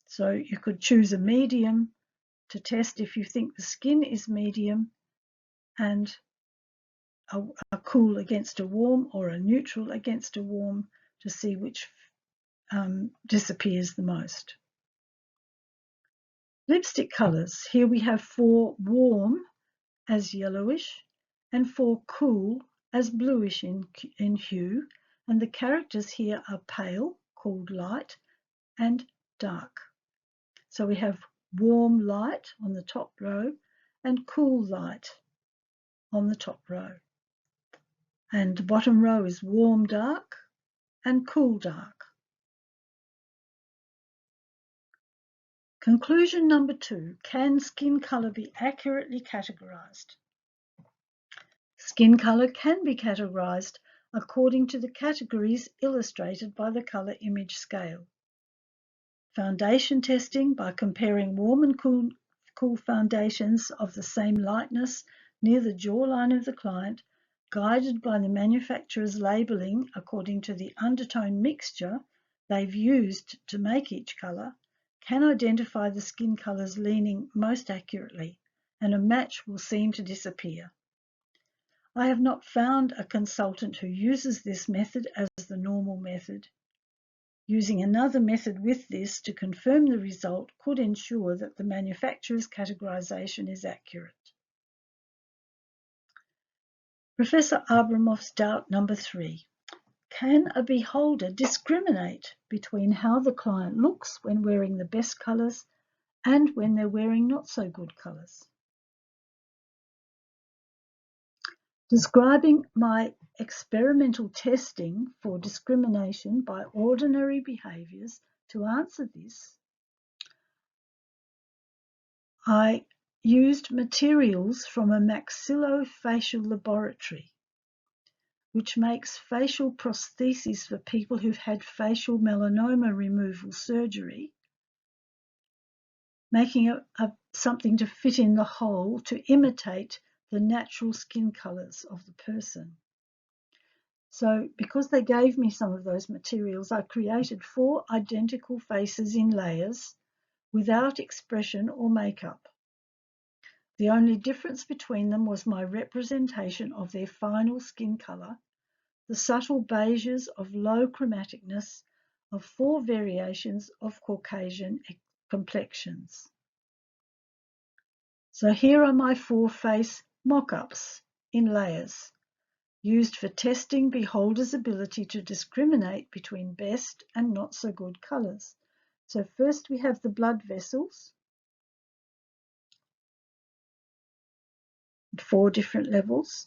So you could choose a medium to test if you think the skin is medium, and a cool against a warm, or a neutral against a warm, to see which disappears the most. Lipstick colours. Here we have 4 warm as yellowish and 4 cool as bluish in hue, and the characters here are pale, called light, and dark. So we have warm light on the top row and cool light on the top row. And the bottom row is warm dark and cool dark. Conclusion number 2. Can skin colour be accurately categorised? Skin colour can be categorised according to the categories illustrated by the colour image scale. Foundation testing, by comparing warm and cool foundations of the same lightness near the jawline of the client, guided by the manufacturer's labelling according to the undertone mixture they've used to make each colour, can identify the skin colours leaning most accurately, and a match will seem to disappear. I have not found a consultant who uses this method as the normal method. Using another method with this to confirm the result could ensure that the manufacturer's categorisation is accurate. Professor Abramoff's doubt number 3. Can a beholder discriminate between how the client looks when wearing the best colours and when they're wearing not so good colours? Describing my experimental testing for discrimination by ordinary behaviours, to answer this, I used materials from a maxillofacial laboratory, which makes facial prostheses for people who've had facial melanoma removal surgery, making something to fit in the hole to imitate the natural skin colours of the person. So because they gave me some of those materials, I created 4 identical faces in layers without expression or makeup. The only difference between them was my representation of their final skin colour, the subtle beiges of low chromaticness of 4 variations of Caucasian complexions. So here are my 4 face mock-ups in layers, used for testing beholders' ability to discriminate between best and not so good colours. So first we have the blood vessels, 4 different levels,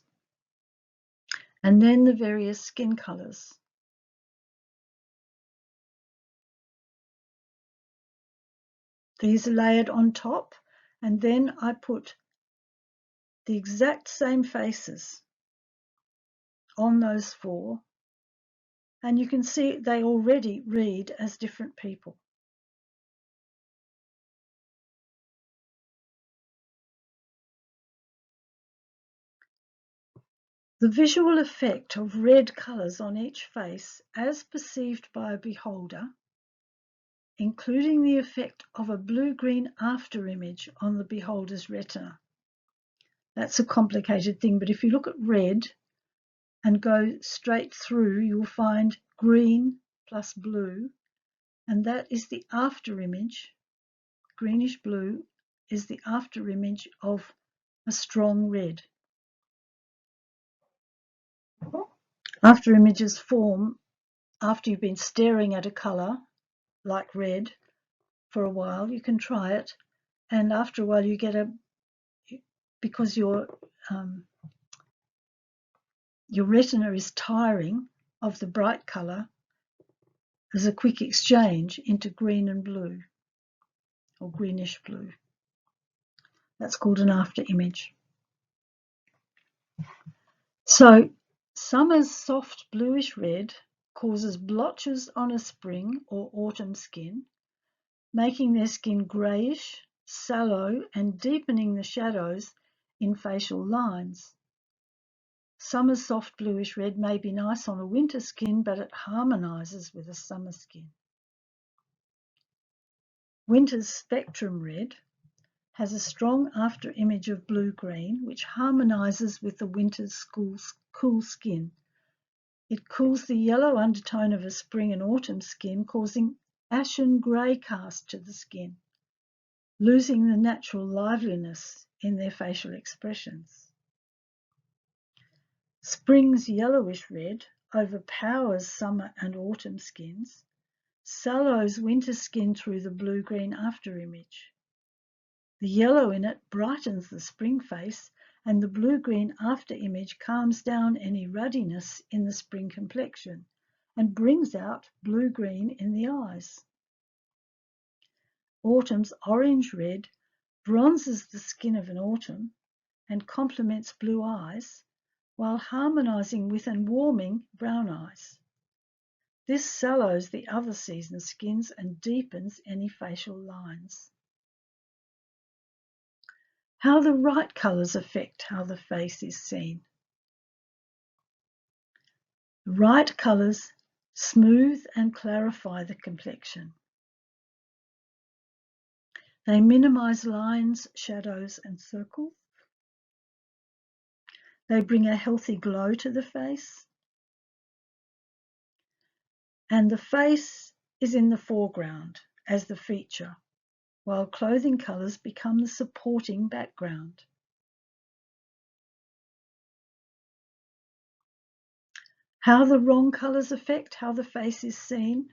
and then the various skin colours. These are layered on top, and then I put the exact same faces on those 4, and you can see they already read as different people. The visual effect of red colours on each face, as perceived by a beholder, including the effect of a blue-green afterimage on the beholder's retina. That's a complicated thing, but if you look at red and go straight through, you'll find green plus blue, and that is the afterimage. Greenish blue is the afterimage of a strong red. After images form, after you've been staring at a colour like red for a while, you can try it, and after a while you get because your retina is tiring of the bright colour, there's a quick exchange into green and blue, or greenish blue. That's called an after image. So summer's soft bluish red causes blotches on a spring or autumn skin, making their skin greyish, sallow, and deepening the shadows in facial lines. Summer's soft bluish red may be nice on a winter skin, but it harmonises with a summer skin. Winter's spectrum red has a strong after image of blue-green, which harmonises with the winter's cool skin. It cools the yellow undertone of a spring and autumn skin, causing ashen grey cast to the skin, losing the natural liveliness in their facial expressions. Spring's yellowish red overpowers summer and autumn skins, sallows winter skin through the blue-green after image. The yellow in it brightens the spring face, and the blue-green after image calms down any ruddiness in the spring complexion and brings out blue-green in the eyes. Autumn's orange-red bronzes the skin of an autumn and complements blue eyes, while harmonising with and warming brown eyes. This sallows the other season skins and deepens any facial lines. How the right colours affect how the face is seen. The right colours smooth and clarify the complexion. They minimise lines, shadows and circles. They bring a healthy glow to the face. And the face is in the foreground as the feature, while clothing colours become the supporting background. How the wrong colours affect how the face is seen.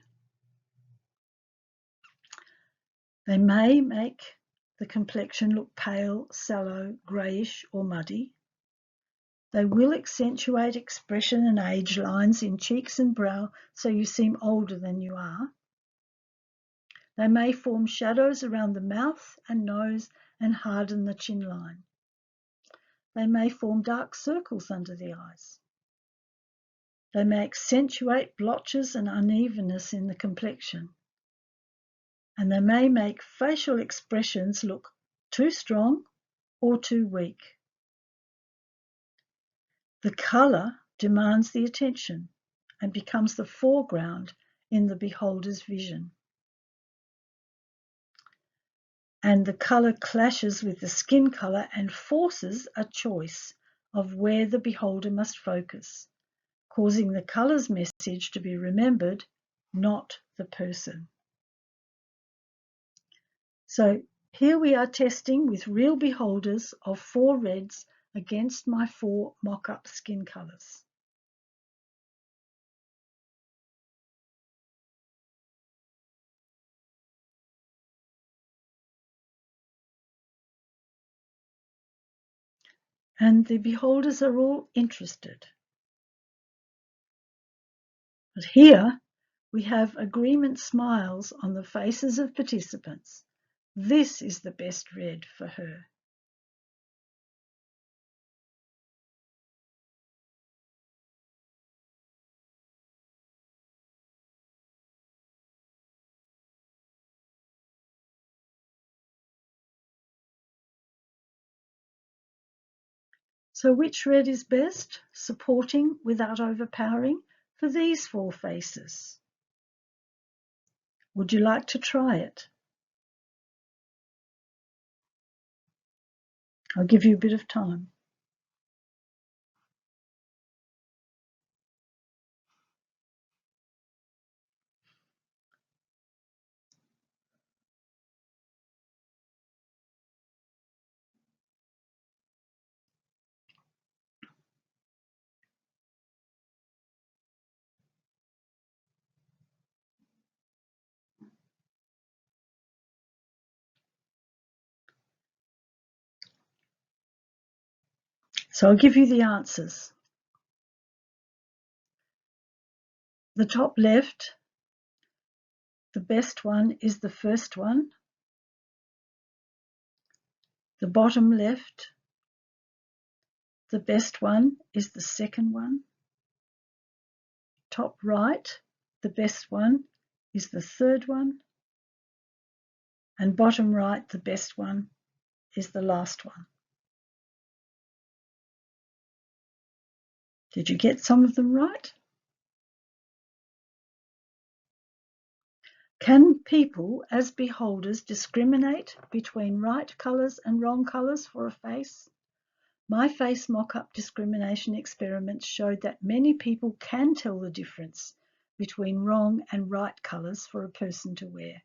They may make the complexion look pale, sallow, greyish or muddy. They will accentuate expression and age lines in cheeks and brow so you seem older than you are. They may form shadows around the mouth and nose and harden the chin line. They may form dark circles under the eyes. They may accentuate blotches and unevenness in the complexion. And they may make facial expressions look too strong or too weak. The colour demands the attention and becomes the foreground in the beholder's vision. And the colour clashes with the skin colour and forces a choice of where the beholder must focus, causing the colour's message to be remembered, not the person. So here we are testing with real beholders of 4 reds against my 4 mock-up skin colours. And the beholders are all interested. But here we have agreement smiles on the faces of participants. This is the best red for her. So which red is best? Supporting without overpowering for these 4 faces. Would you like to try it? I'll give you a bit of time. So I'll give you the answers. The top left, the best one is the first one. The bottom left, the best one is the second one. Top right, the best one is the third one. And bottom right, the best one is the last one. Did you get some of them right? Can people, as beholders, discriminate between right colours and wrong colours for a face? My face mock-up discrimination experiments showed that many people can tell the difference between wrong and right colours for a person to wear.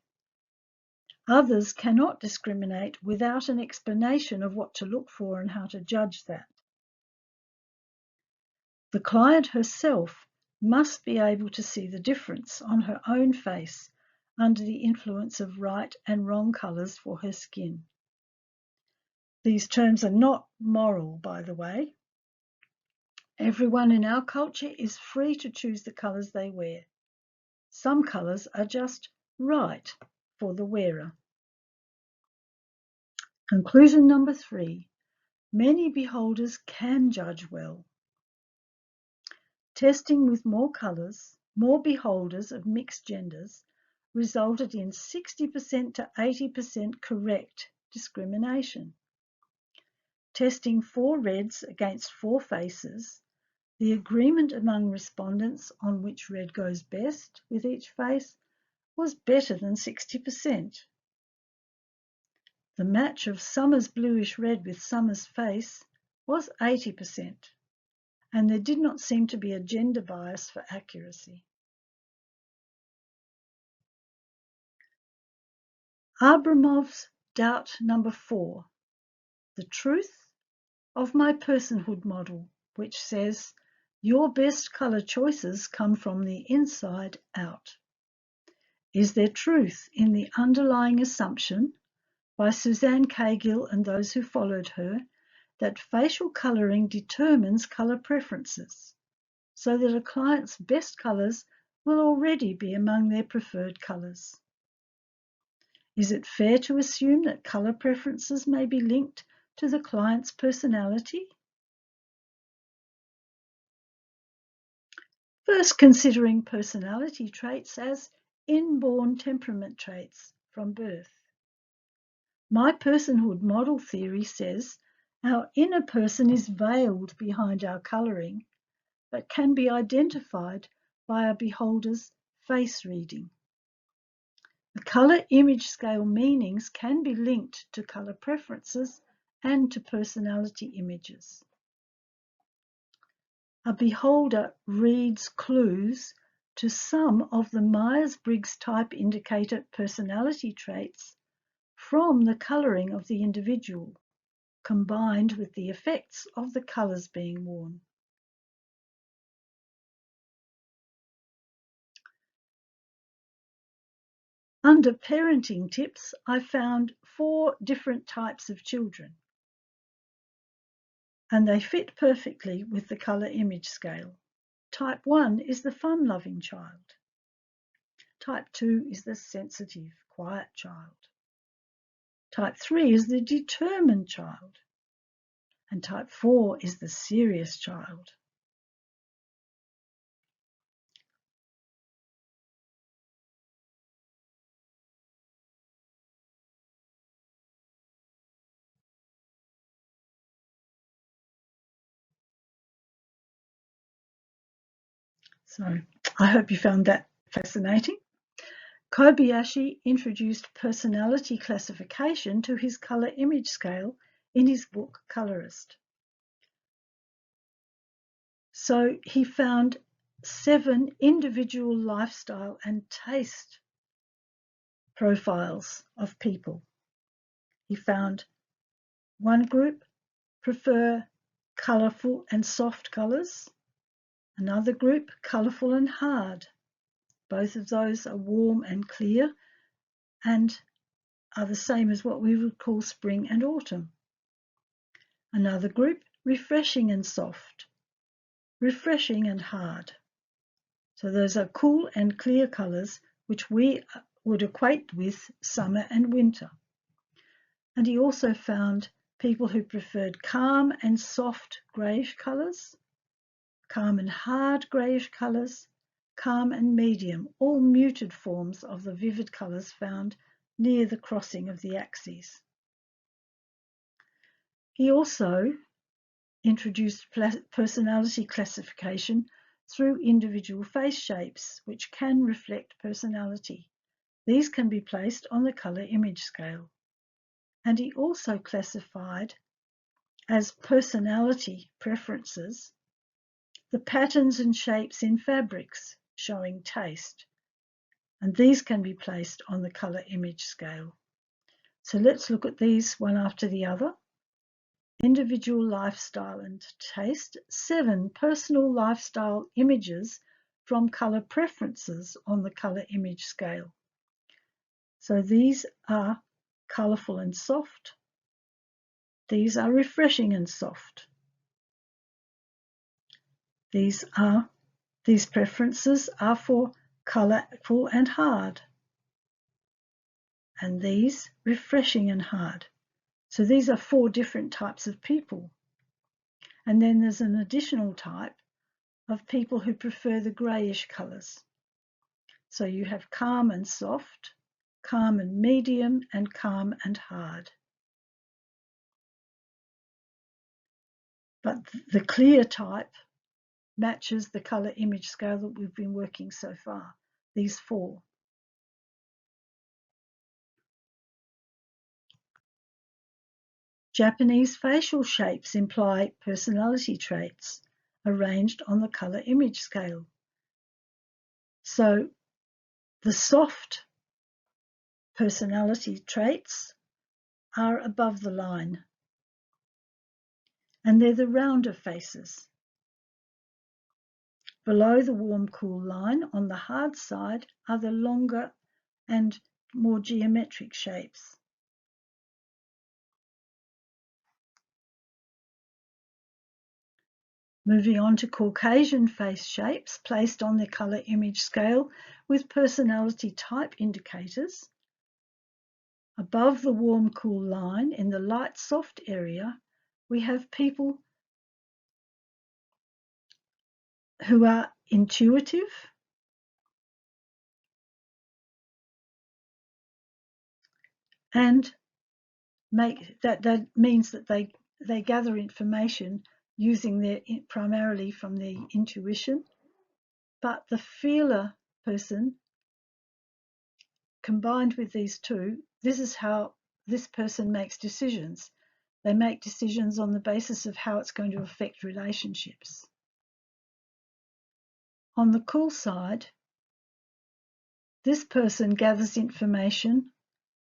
Others cannot discriminate without an explanation of what to look for and how to judge that. The client herself must be able to see the difference on her own face under the influence of right and wrong colours for her skin. These terms are not moral, by the way. Everyone in our culture is free to choose the colours they wear. Some colours are just right for the wearer. Conclusion number 3. Many beholders can judge well. Testing with more colours, more beholders of mixed genders, resulted in 60% to 80% correct discrimination. Testing 4 reds against 4 faces, the agreement among respondents on which red goes best with each face was better than 60%. The match of Summer's bluish red with Summer's face was 80%, and there did not seem to be a gender bias for accuracy. Abramov's doubt number 4, the truth of my personhood model, which says your best colour choices come from the inside out. Is there truth in the underlying assumption by Suzanne Cagill and those who followed her that facial colouring determines colour preferences, so that a client's best colours will already be among their preferred colours? Is it fair to assume that colour preferences may be linked to the client's personality? First, considering personality traits as inborn temperament traits from birth. My personhood model theory says our inner person is veiled behind our colouring, but can be identified by a beholder's face reading. The colour image scale meanings can be linked to colour preferences and to personality images. A beholder reads clues to some of the Myers-Briggs type indicator personality traits from the colouring of the individual, combined with the effects of the colours being worn. Under parenting tips, I found 4 different types of children, and they fit perfectly with the colour image scale. Type 1 is the fun-loving child. Type 2 is the sensitive, quiet child. Type 3 is the determined child. And type 4 is the serious child. So I hope you found that fascinating. Kobayashi introduced personality classification to his colour image scale in his book Colorist. So he found 7 individual lifestyle and taste profiles of people. He found one group prefer colourful and soft colours, another group colourful and hard. Both of those are warm and clear and are the same as what we would call spring and autumn. Another group refreshing and soft, refreshing and hard. So those are cool and clear colours which we would equate with summer and winter. And he also found people who preferred calm and soft greyish colours, calm and hard greyish colours, calm and medium, all muted forms of the vivid colours found near the crossing of the axes. He also introduced personality classification through individual face shapes, which can reflect personality. These can be placed on the colour image scale. And he also classified as personality preferences the patterns and shapes in fabrics showing taste. And these can be placed on the colour image scale. So let's look at these one after the other. Individual lifestyle and taste, 7 personal lifestyle images from colour preferences on the colour image scale. So these are colourful and soft. These are refreshing and soft. These preferences are for colourful and hard. And these refreshing and hard. So these are 4 different types of people. And then there's an additional type of people who prefer the greyish colours. So you have calm and soft, calm and medium, and calm and hard. But the clear type matches the colour image scale that we've been working so far, these 4. Japanese facial shapes imply personality traits arranged on the colour image scale. So the soft personality traits are above the line, and they're the rounder faces. Below the warm cool line on the hard side are the longer and more geometric shapes. Moving on to Caucasian face shapes placed on the colour image scale with personality type indicators. Above the warm cool line in the light soft area, we have people who are intuitive, and that means that they gather information using primarily from their intuition. But the feeler person, combined with these 2, this is how this person makes decisions. They make decisions on the basis of how it's going to affect relationships. On the cool side, this person gathers information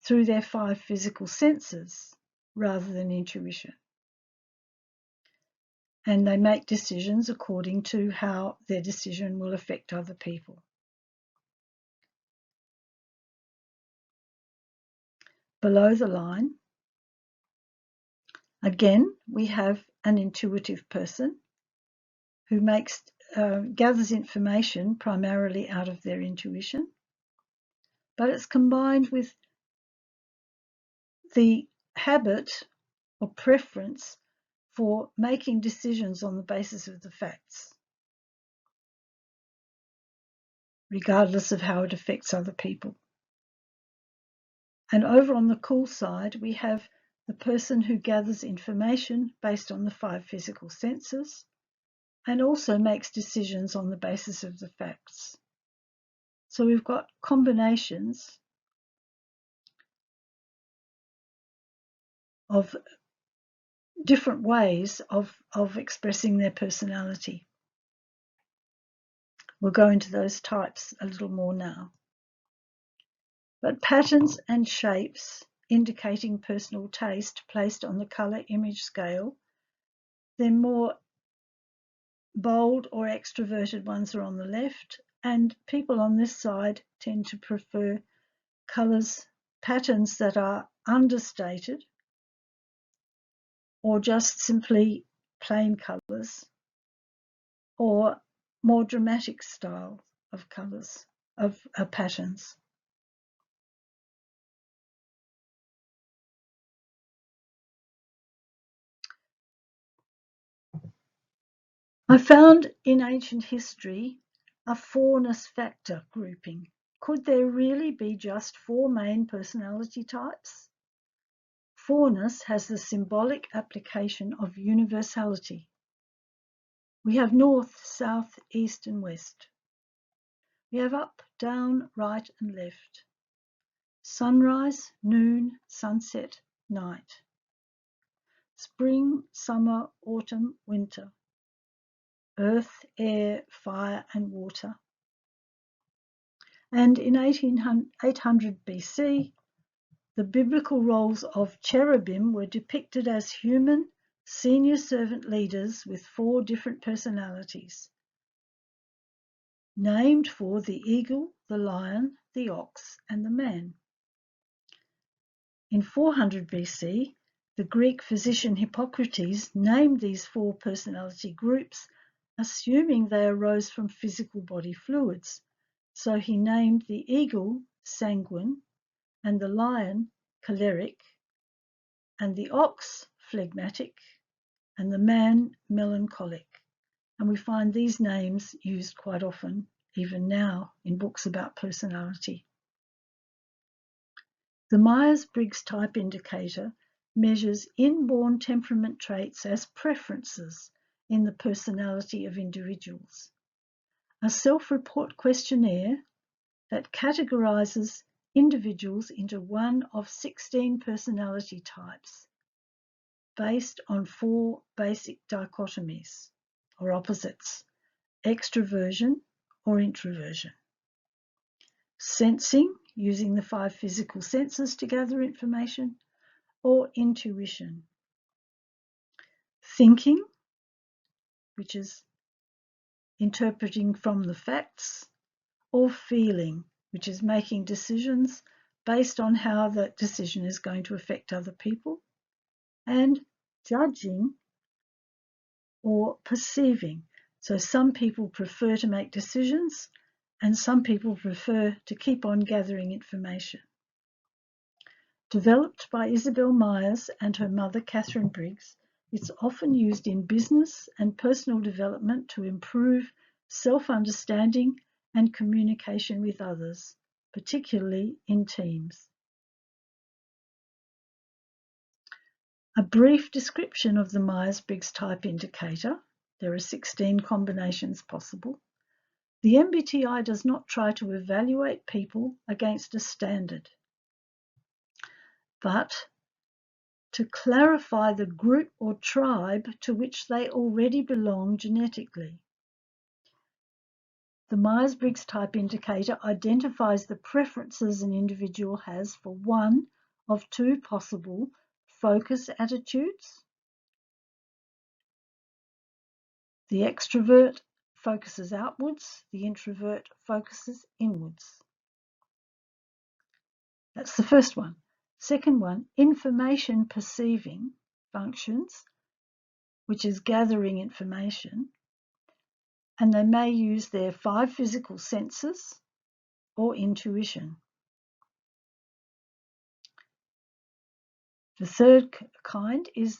through their 5 physical senses rather than intuition. And they make decisions according to how their decision will affect other people. Below the line, again, we have an intuitive person who gathers information primarily out of their intuition, but it's combined with the habit or preference for making decisions on the basis of the facts, regardless of how it affects other people. And over on the cool side, we have the person who gathers information based on the 5 physical senses and also makes decisions on the basis of the facts. So we've got combinations of different ways of expressing their personality. We'll go into those types a little more now. But patterns and shapes indicating personal taste placed on the colour image scale, they're more bold or extroverted ones are on the left, and people on this side tend to prefer patterns that are understated or just simply plain colours, or more dramatic style of colours, of patterns. I found in ancient history a fourness factor grouping. Could there really be just 4 main personality types? Fourness has the symbolic application of universality. We have north, south, east and west. We have up, down, right and left. Sunrise, noon, sunset, night. Spring, summer, autumn, winter. Earth, air, fire and water. And in 800 BC, the biblical roles of cherubim were depicted as human senior servant leaders with 4 different personalities, named for the eagle, the lion, the ox, and the man. In 400 BC, the Greek physician Hippocrates named these 4 personality groups, assuming they arose from physical body fluids. So he named the eagle sanguine, and the lion choleric, and the ox phlegmatic, and the man melancholic. And we find these names used quite often, even now, in books about personality. The Myers-Briggs Type Indicator measures inborn temperament traits as preferences in the personality of individuals. A self-report questionnaire that categorises individuals into one of 16 personality types based on 4 basic dichotomies or opposites: extroversion or introversion, sensing, using the 5 physical senses to gather information, or intuition, thinking, which is interpreting from the facts, or feeling, which is making decisions based on how that decision is going to affect other people, and judging or perceiving. So some people prefer to make decisions and some people prefer to keep on gathering information. Developed by Isabel Myers and her mother Catherine Briggs, it's often used in business and personal development to improve self-understanding and communication with others, particularly in teams. A brief description of the Myers-Briggs Type Indicator. There are 16 combinations possible. The MBTI does not try to evaluate people against a standard, but to clarify the group or tribe to which they already belong genetically. The Myers-Briggs Type Indicator identifies the preferences an individual has for one of 2 possible focus attitudes. The extrovert focuses outwards, the introvert focuses inwards. That's the first one. Second one, information perceiving functions, which is gathering information, and they may use their 5 physical senses or intuition. The third kind is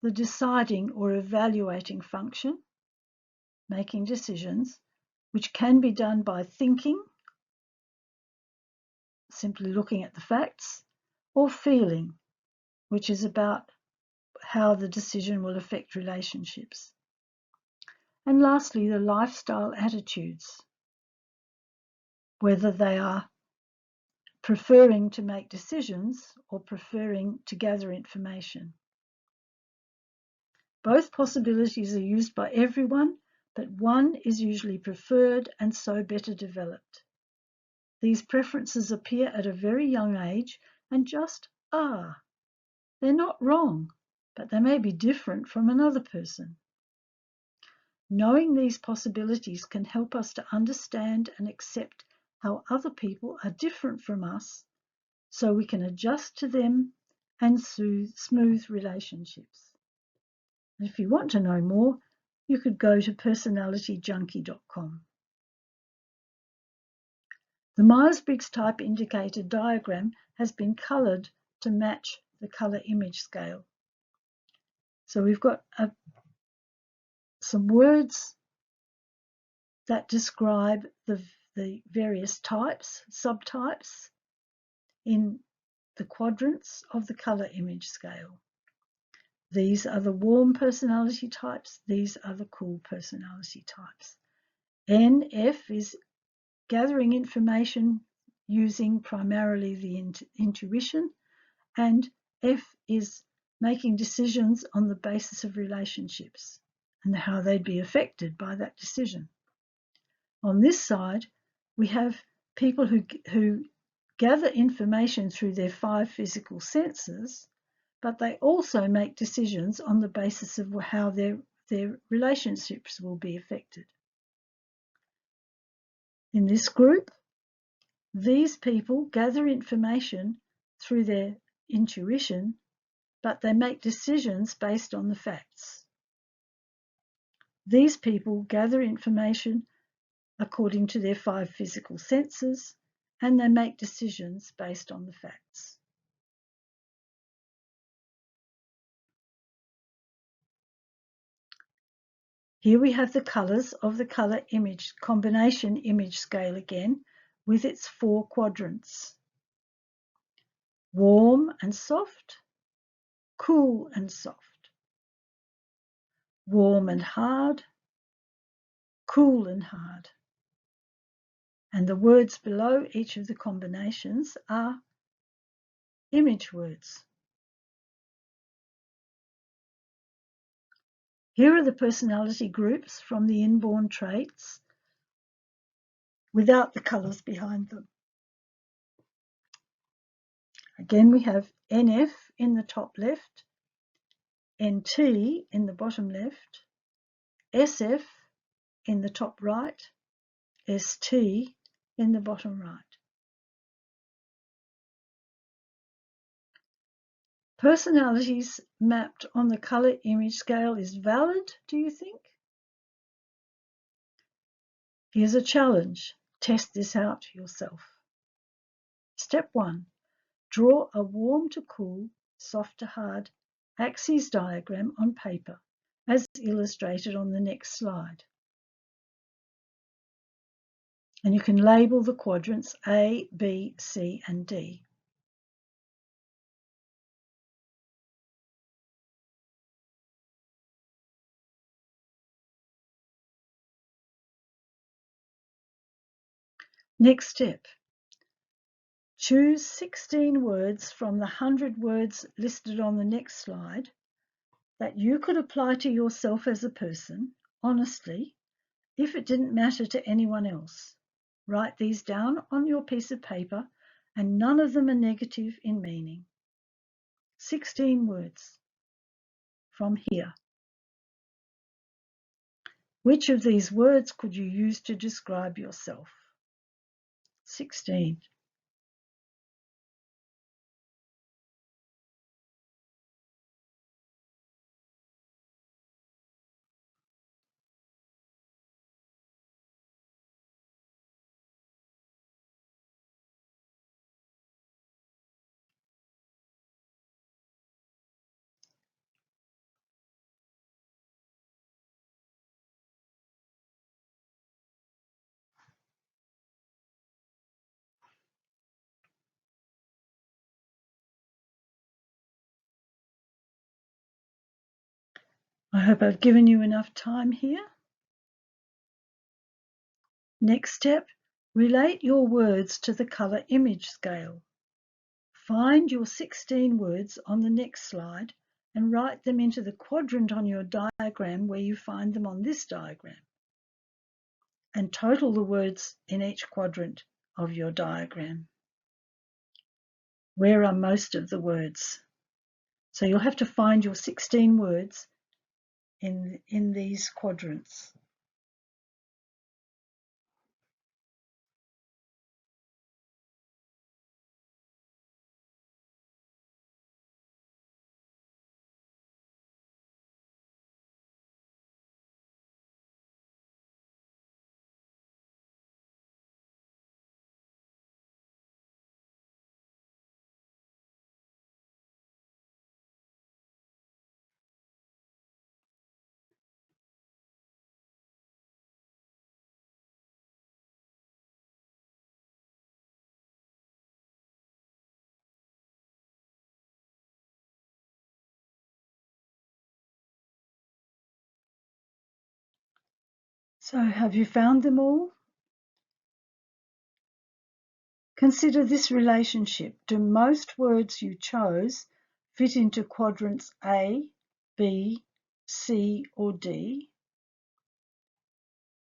the deciding or evaluating function, making decisions, which can be done by thinking, simply looking at the facts, or feeling, which is about how the decision will affect relationships. And lastly, the lifestyle attitudes, whether they are preferring to make decisions or preferring to gather information. Both possibilities are used by everyone, but one is usually preferred and so better developed. These preferences appear at a very young age and just are. They're not wrong, but they may be different from another person. Knowing these possibilities can help us to understand and accept how other people are different from us, so we can adjust to them and smooth relationships. And if you want to know more, you could go to personalityjunkie.com. The Myers-Briggs type indicator diagram has been coloured to match the colour image scale. So we've got some words that describe the various types, subtypes in the quadrants of the colour image scale. These are the warm personality types. These are the cool personality types. NF is gathering information using primarily the intuition, and F is making decisions on the basis of relationships and how they'd be affected by that decision. On this side, we have people who gather information through their 5 physical senses, but they also make decisions on the basis of how their relationships will be affected. In this group, these people gather information through their intuition, but they make decisions based on the facts. These people gather information according to their 5 physical senses, and they make decisions based on the facts. Here we have the colours of the colour image combination image scale again, with its 4 quadrants. Warm and soft, cool and soft, warm and hard, cool and hard. And the words below each of the combinations are image words. Here are the personality groups from the inborn traits without the colours behind them. Again, we have NF in the top left, NT in the bottom left, SF in the top right, ST in the bottom right. Personalities mapped on the colour image scale is valid, do you think? Here's a challenge. Test this out yourself. Step 1. Draw a warm to cool, soft to hard axes diagram on paper, as illustrated on the next slide. And you can label the quadrants A, B, C, and D. Next step. Choose 16 words from the 100 words listed on the next slide that you could apply to yourself as a person, honestly, if it didn't matter to anyone else. Write these down on your piece of paper, and none of them are negative in meaning. 16 words from here. Which of these words could you use to describe yourself? 16. I hope I've given you enough time here. Next step, relate your words to the colour image scale. Find your 16 words on the next slide and write them into the quadrant on your diagram where you find them on this diagram. And total the words in each quadrant of your diagram. Where are most of the words? So you'll have to find your 16 words in these quadrants. So have you found them all? Consider this relationship. Do most words you chose fit into quadrants A, B, C, or D?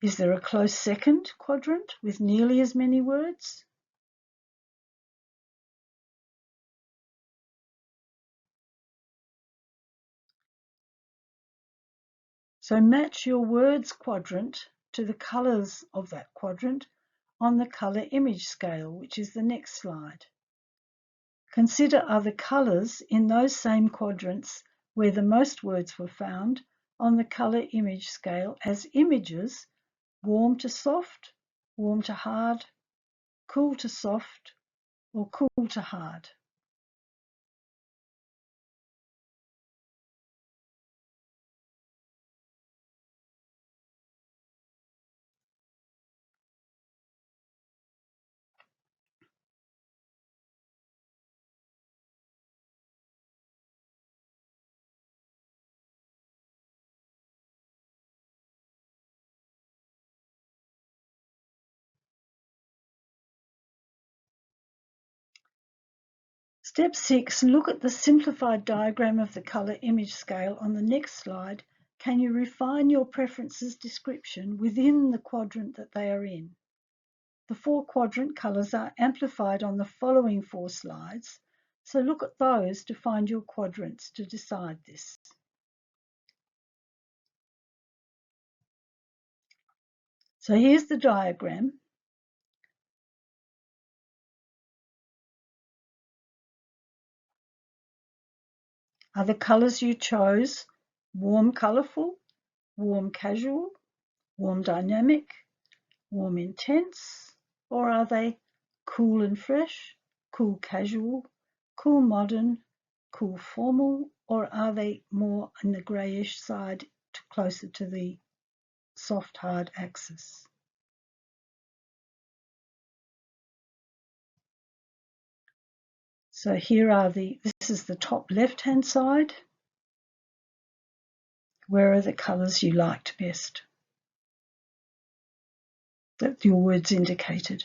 Is there a close second quadrant with nearly as many words? So match your words quadrant to the colours of that quadrant on the colour image scale, which is the next slide. Consider other colours in those same quadrants where the most words were found on the colour image scale as images: warm to soft, warm to hard, cool to soft, or cool to hard. Step 6, look at the simplified diagram of the colour image scale on the next slide. Can you refine your preferences description within the quadrant that they are in? The 4 quadrant colours are amplified on the following 4 slides, so look at those to find your quadrants to decide this. So here's the diagram. Are the colours you chose warm colourful, warm casual, warm dynamic, warm intense, or are they cool and fresh, cool casual, cool modern, cool formal, or are they more on the greyish side closer to the soft hard axis? So here are this is the top left hand side. Where are the colours you liked best that your words indicated?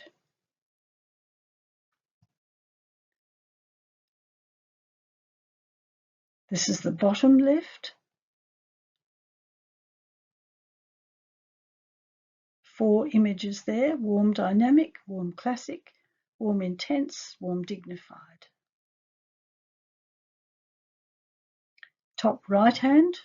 This is the bottom left. 4 images there: warm dynamic, warm classic, warm intense, warm dignified. Top right hand.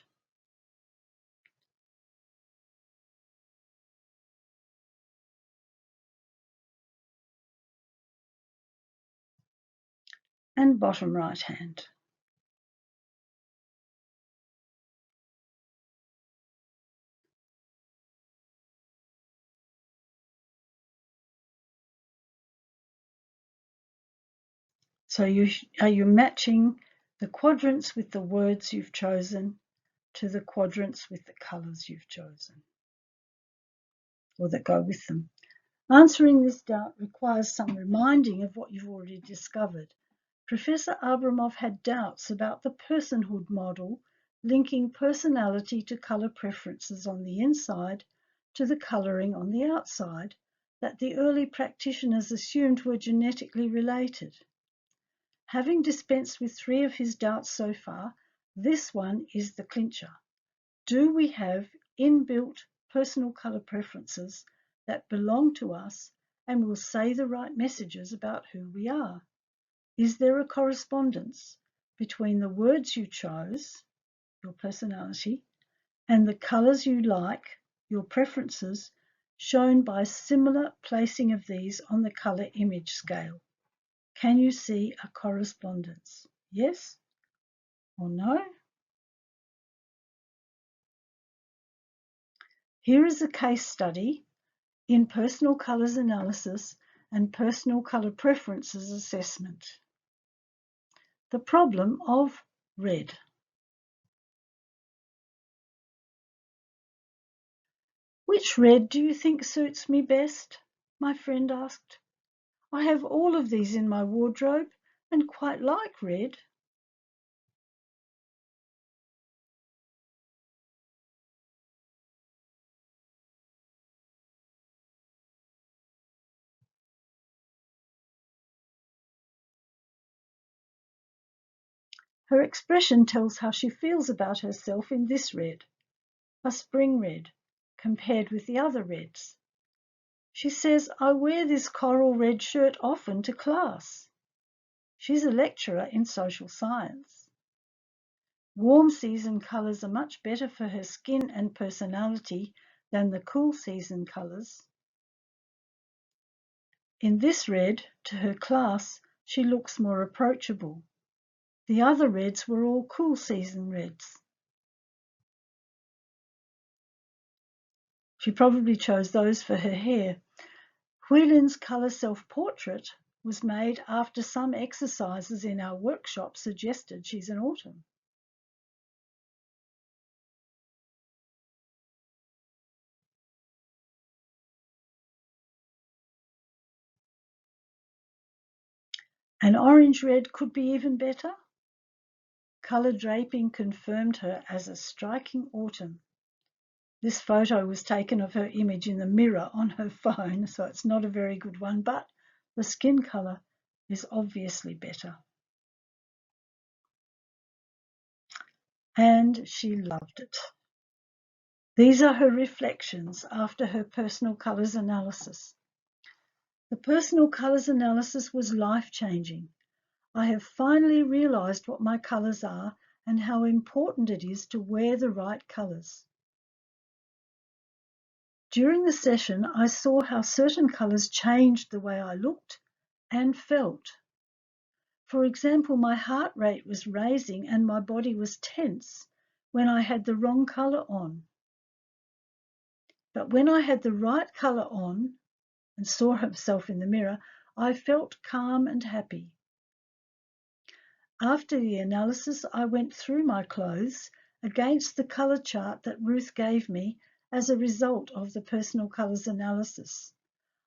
And bottom right hand. So are you matching the quadrants with the words you've chosen to the quadrants with the colours you've chosen, or that go with them? Answering this doubt requires some reminding of what you've already discovered. Professor Abramov had doubts about the personhood model, linking personality to colour preferences on the inside to the colouring on the outside, that the early practitioners assumed were genetically related. Having dispensed with 3 of his doubts so far, this one is the clincher. Do we have inbuilt personal colour preferences that belong to us and will say the right messages about who we are? Is there a correspondence between the words you chose, your personality, and the colours you like, your preferences, shown by similar placing of these on the colour image scale? Can you see a correspondence? Yes or no? Here is a case study in personal colours analysis and personal colour preferences assessment. The problem of red. Which red do you think suits me best? My friend asked. I have all of these in my wardrobe and quite like red. Her expression tells how she feels about herself in this red, a spring red, compared with the other reds. She says, "I wear this coral red shirt often to class." She's a lecturer in social science. Warm season colours are much better for her skin and personality than the cool season colours. In this red, to her class, she looks more approachable. The other reds were all cool season reds. She probably chose those for her hair. Huilin's colour self-portrait was made after some exercises in our workshop suggested she's an autumn. An orange red could be even better. Colour draping confirmed her as a striking autumn. This photo was taken of her image in the mirror on her phone, so it's not a very good one, but the skin colour is obviously better. And she loved it. These are her reflections after her personal colours analysis. The personal colours analysis was life-changing. I have finally realised what my colours are and how important it is to wear the right colours. During the session, I saw how certain colours changed the way I looked and felt. For example, my heart rate was raising and my body was tense when I had the wrong colour on. But when I had the right colour on and saw myself in the mirror, I felt calm and happy. After the analysis, I went through my clothes against the colour chart that Ruth gave me as a result of the personal colours analysis.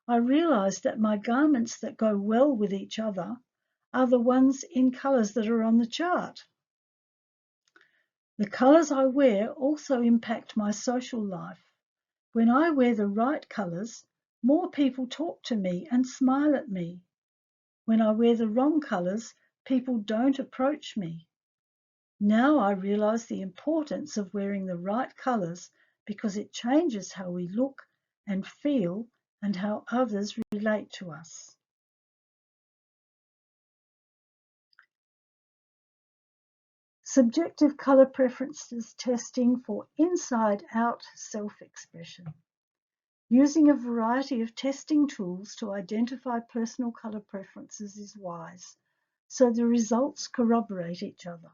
I realised that my garments that go well with each other are the ones in colours that are on the chart. The colours I wear also impact my social life. When I wear the right colours, more people talk to me and smile at me. When I wear the wrong colours, people don't approach me. Now I realise the importance of wearing the right colours because it changes how we look and feel and how others relate to us. Subjective colour preferences testing for inside-out self-expression. Using a variety of testing tools to identify personal colour preferences is wise, so the results corroborate each other.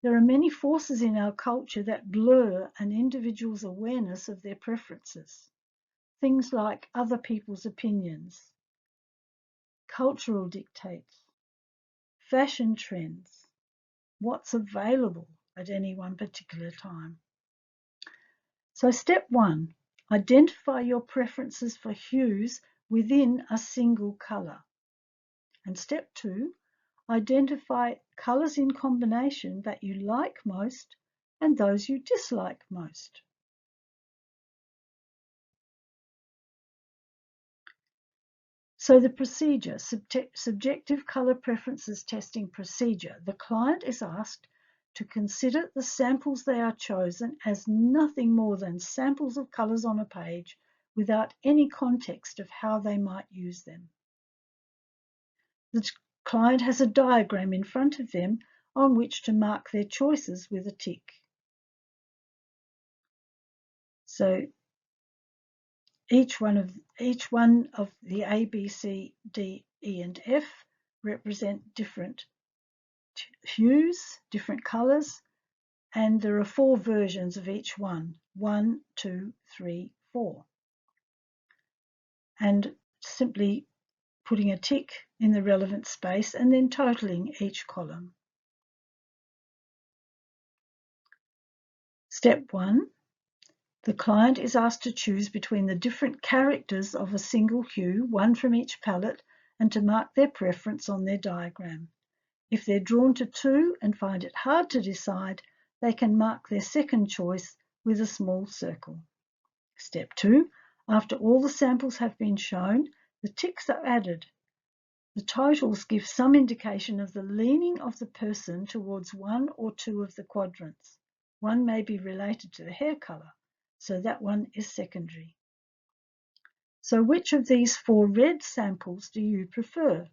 There are many forces in our culture that blur an individual's awareness of their preferences. Things like other people's opinions, cultural dictates, fashion trends, what's available at any one particular time. So step 1, identify your preferences for hues within a single colour. And step 2, identify colours in combination that you like most and those you dislike most. So the procedure, subjective colour preferences testing procedure, the client is asked to consider the samples they are chosen as nothing more than samples of colours on a page without any context of how they might use them. The client has a diagram in front of them on which to mark their choices with a tick. So each one of the A, B, C, D, E and F represent different hues, different colours, and there are 4 versions of each one, 1, 2, 3, 4. And simply putting a tick in the relevant space and then totaling each column. Step 1, the client is asked to choose between the different characters of a single hue, one from each palette, and to mark their preference on their diagram. If they're drawn to 2 and find it hard to decide, they can mark their second choice with a small circle. Step 2, after all the samples have been shown, the ticks are added. The totals give some indication of the leaning of the person towards one or two of the quadrants. One may be related to the hair colour, so that one is secondary. So which of these 4 red samples do you prefer?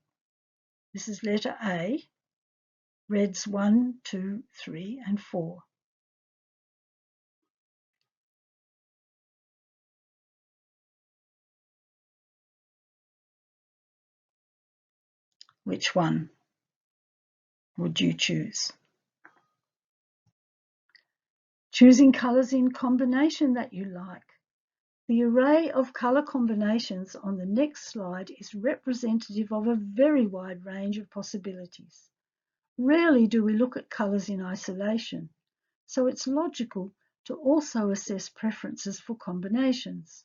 This is letter A, reds 1, 2, 3 and 4. Which one would you choose? Choosing colours in combination that you like. The array of colour combinations on the next slide is representative of a very wide range of possibilities. Rarely do we look at colours in isolation, so it's logical to also assess preferences for combinations.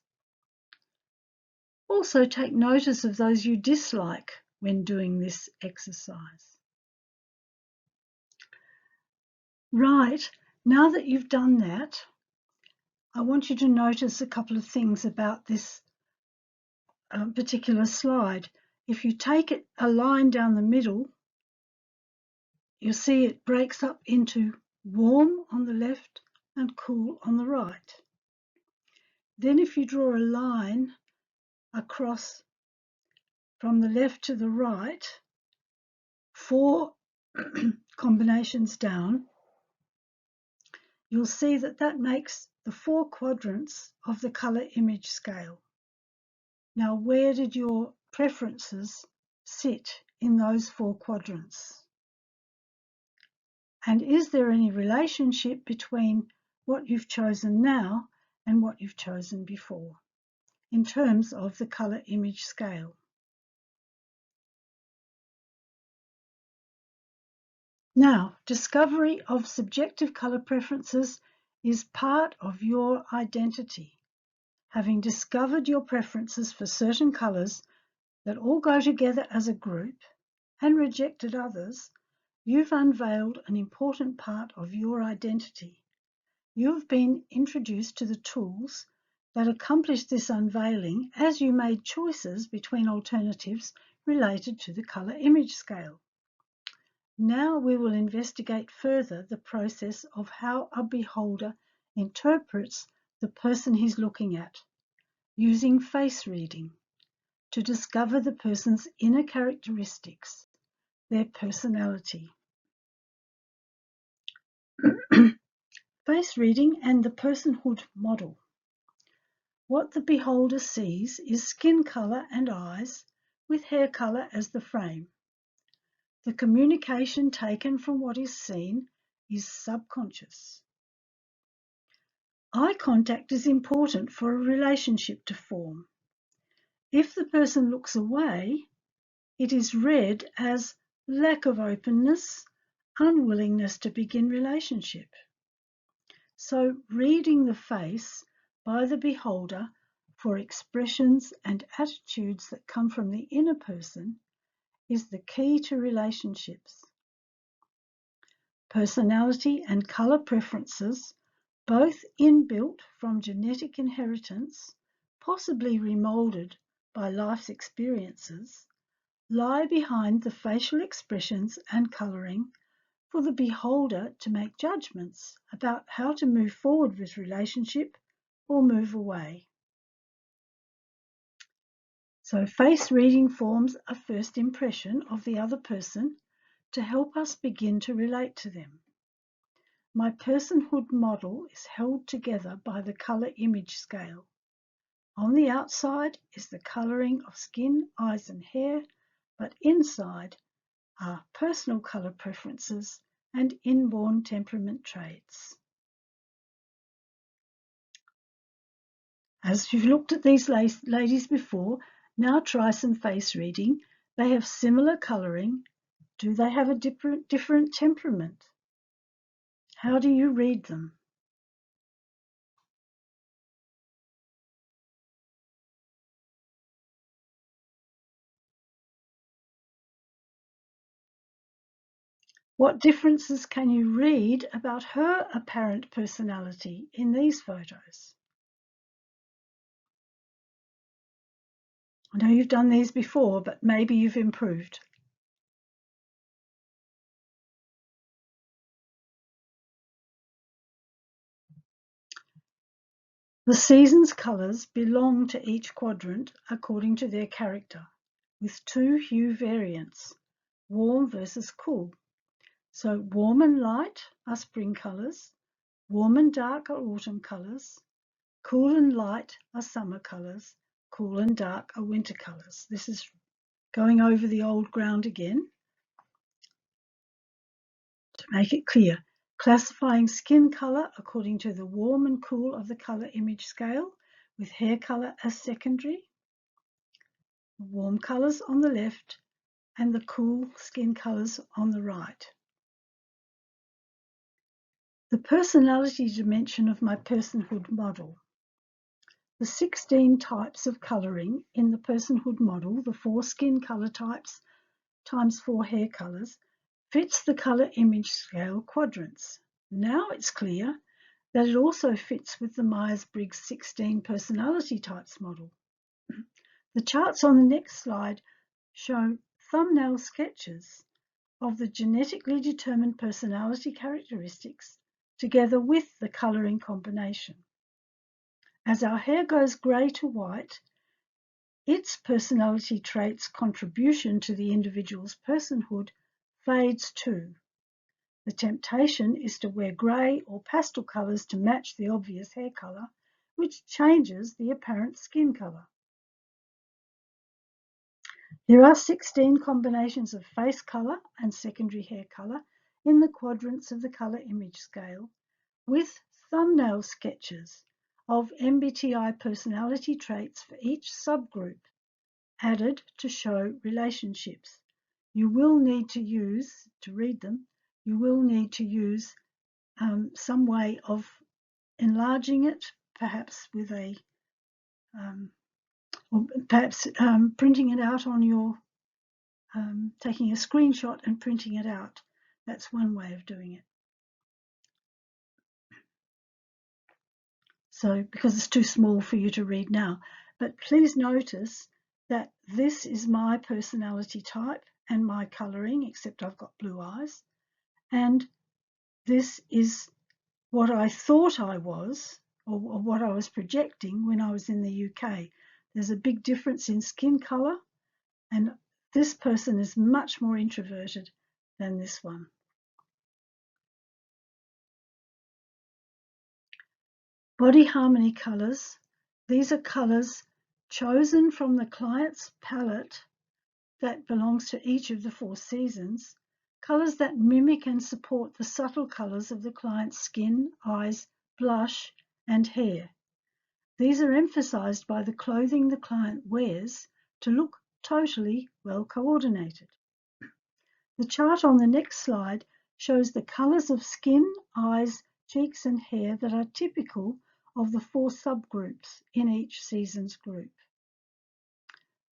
Also take notice of those you dislike when doing this exercise. Right, now that you've done that, I want you to notice a couple of things about this particular slide. If you take it a line down the middle, you'll see it breaks up into warm on the left and cool on the right. Then if you draw a line across from the left to the right, 4 combinations down, you'll see that that makes the 4 quadrants of the colour image scale. Now, where did your preferences sit in those 4 quadrants? And is there any relationship between what you've chosen now and what you've chosen before in terms of the colour image scale? Now, discovery of subjective colour preferences is part of your identity. Having discovered your preferences for certain colours that all go together as a group and rejected others, you've unveiled an important part of your identity. You've been introduced to the tools that accomplish this unveiling as you made choices between alternatives related to the colour image scale. Now we will investigate further the process of how a beholder interprets the person he's looking at, using face reading to discover the person's inner characteristics, their personality. Face reading and the personhood model. What the beholder sees is skin colour and eyes, with hair colour as the frame. The communication taken from what is seen is subconscious. Eye contact is important for a relationship to form. If the person looks away, it is read as lack of openness, unwillingness to begin relationship. So reading the face by the beholder for expressions and attitudes that come from the inner person is the key to relationships. Personality and colour preferences, both inbuilt from genetic inheritance, possibly remoulded by life's experiences, lie behind the facial expressions and colouring for the beholder to make judgments about how to move forward with relationship or move away. So face reading forms a first impression of the other person to help us begin to relate to them. My personhood model is held together by the colour image scale. On the outside is the colouring of skin, eyes and hair, but inside are personal colour preferences and inborn temperament traits. As you've looked at these ladies before, now try some face reading. They have similar colouring. Do they have a different temperament? How do you read them? What differences can you read about her apparent personality in these photos? I know you've done these before, but maybe you've improved. The season's colours belong to each quadrant according to their character, with two hue variants, warm versus cool. So warm and light are spring colours, warm and dark are autumn colours, cool and light are summer colours, cool and dark are winter colours. This is going over the old ground again to make it clear. Classifying skin colour according to the warm and cool of the colour image scale, with hair colour as secondary, warm colours on the left and the cool skin colours on the right. The personality dimension of my personhood model. The 16 types of colouring in the personhood model, the 4 skin colour types times 4 hair colours, fits the colour image scale quadrants. Now it's clear that it also fits with the Myers-Briggs 16 personality types model. The charts on the next slide show thumbnail sketches of the genetically determined personality characteristics together with the colouring combination. As our hair goes grey to white, its personality traits' contribution to the individual's personhood fades too. The temptation is to wear grey or pastel colours to match the obvious hair colour, which changes the apparent skin colour. There are 16 combinations of face colour and secondary hair colour in the quadrants of the colour image scale, with thumbnail sketches of MBTI personality traits for each subgroup added to show relationships. You will need to use, to read them, you will need to use some way of enlarging it, perhaps with a, or perhaps printing it out on your, taking a screenshot and printing it out. That's one way of doing it. So, because it's too small for you to read now. But please notice that this is my personality type and my colouring, except I've got blue eyes. And this is what I thought I was, or what I was projecting when I was in the UK. There's a big difference in skin colour, and this person is much more introverted than this one. Body harmony colours. These are colours chosen from the client's palette that belongs to each of the 4 seasons, colours that mimic and support the subtle colours of the client's skin, eyes, blush and hair. These are emphasised by the clothing the client wears to look totally well coordinated. The chart on the next slide shows the colours of skin, eyes, cheeks and hair that are typical of the 4 subgroups in each season's group.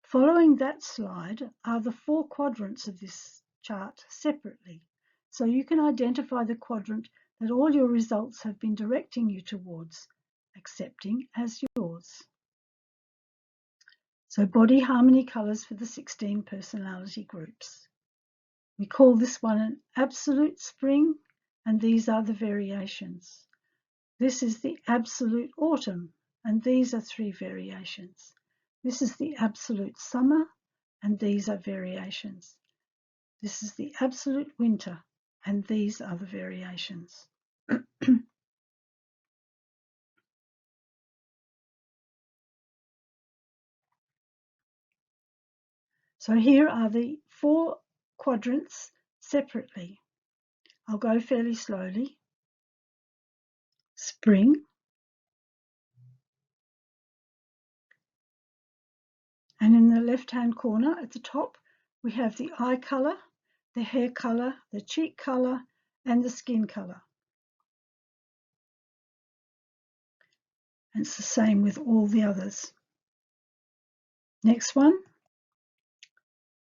Following that slide are the 4 quadrants of this chart separately, so you can identify the quadrant that all your results have been directing you towards, accepting as yours. So body harmony colours for the 16 personality groups. We call this one an absolute spring, and these are the variations. This is the absolute autumn, and these are 3 variations. This is the absolute summer, and these are variations. This is the absolute winter, and these are the variations. So here are the 4 quadrants separately. I'll go fairly slowly. Spring, and in the left-hand corner at the top, we have the eye colour, the hair colour, the cheek colour, and the skin colour. And it's the same with all the others. Next one,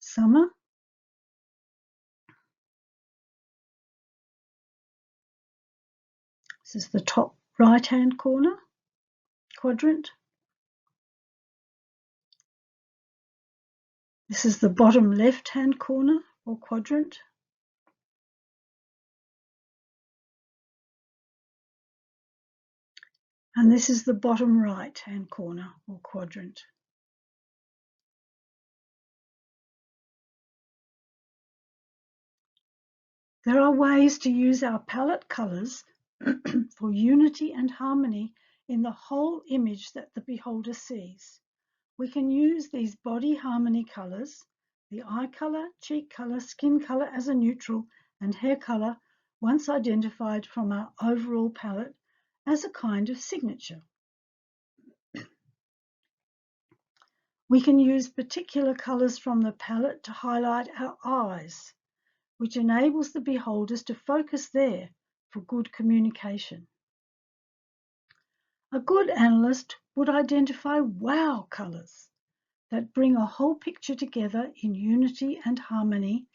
summer. This is the top right-hand corner quadrant. This is the bottom left-hand corner or quadrant. And this is the bottom right-hand corner or quadrant. There are ways to use our palette colours for unity and harmony in the whole image that the beholder sees. We can use these body harmony colours, the eye colour, cheek colour, skin colour as a neutral, and hair colour, once identified from our overall palette, as a kind of signature. We can use particular colours from the palette to highlight our eyes, which enables the beholders to focus there for good communication. A good analyst would identify wow colours that bring a whole picture together in unity and harmony,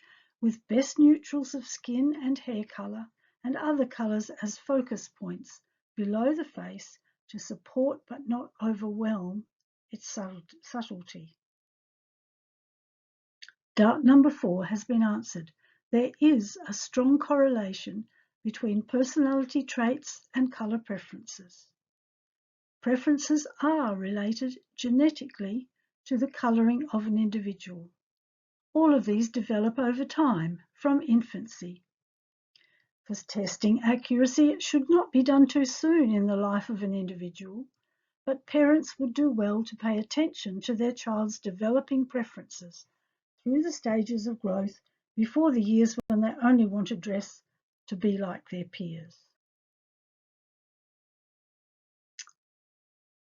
with best neutrals of skin and hair colour and other colours as focus points below the face to support but not overwhelm its subtlety. Doubt number 4 has been answered. There is a strong correlation between personality traits and colour preferences. Preferences are related genetically to the colouring of an individual. All of these develop over time from infancy. For testing accuracy, it should not be done too soon in the life of an individual, but parents would do well to pay attention to their child's developing preferences through the stages of growth before the years when they only want to dress to be like their peers.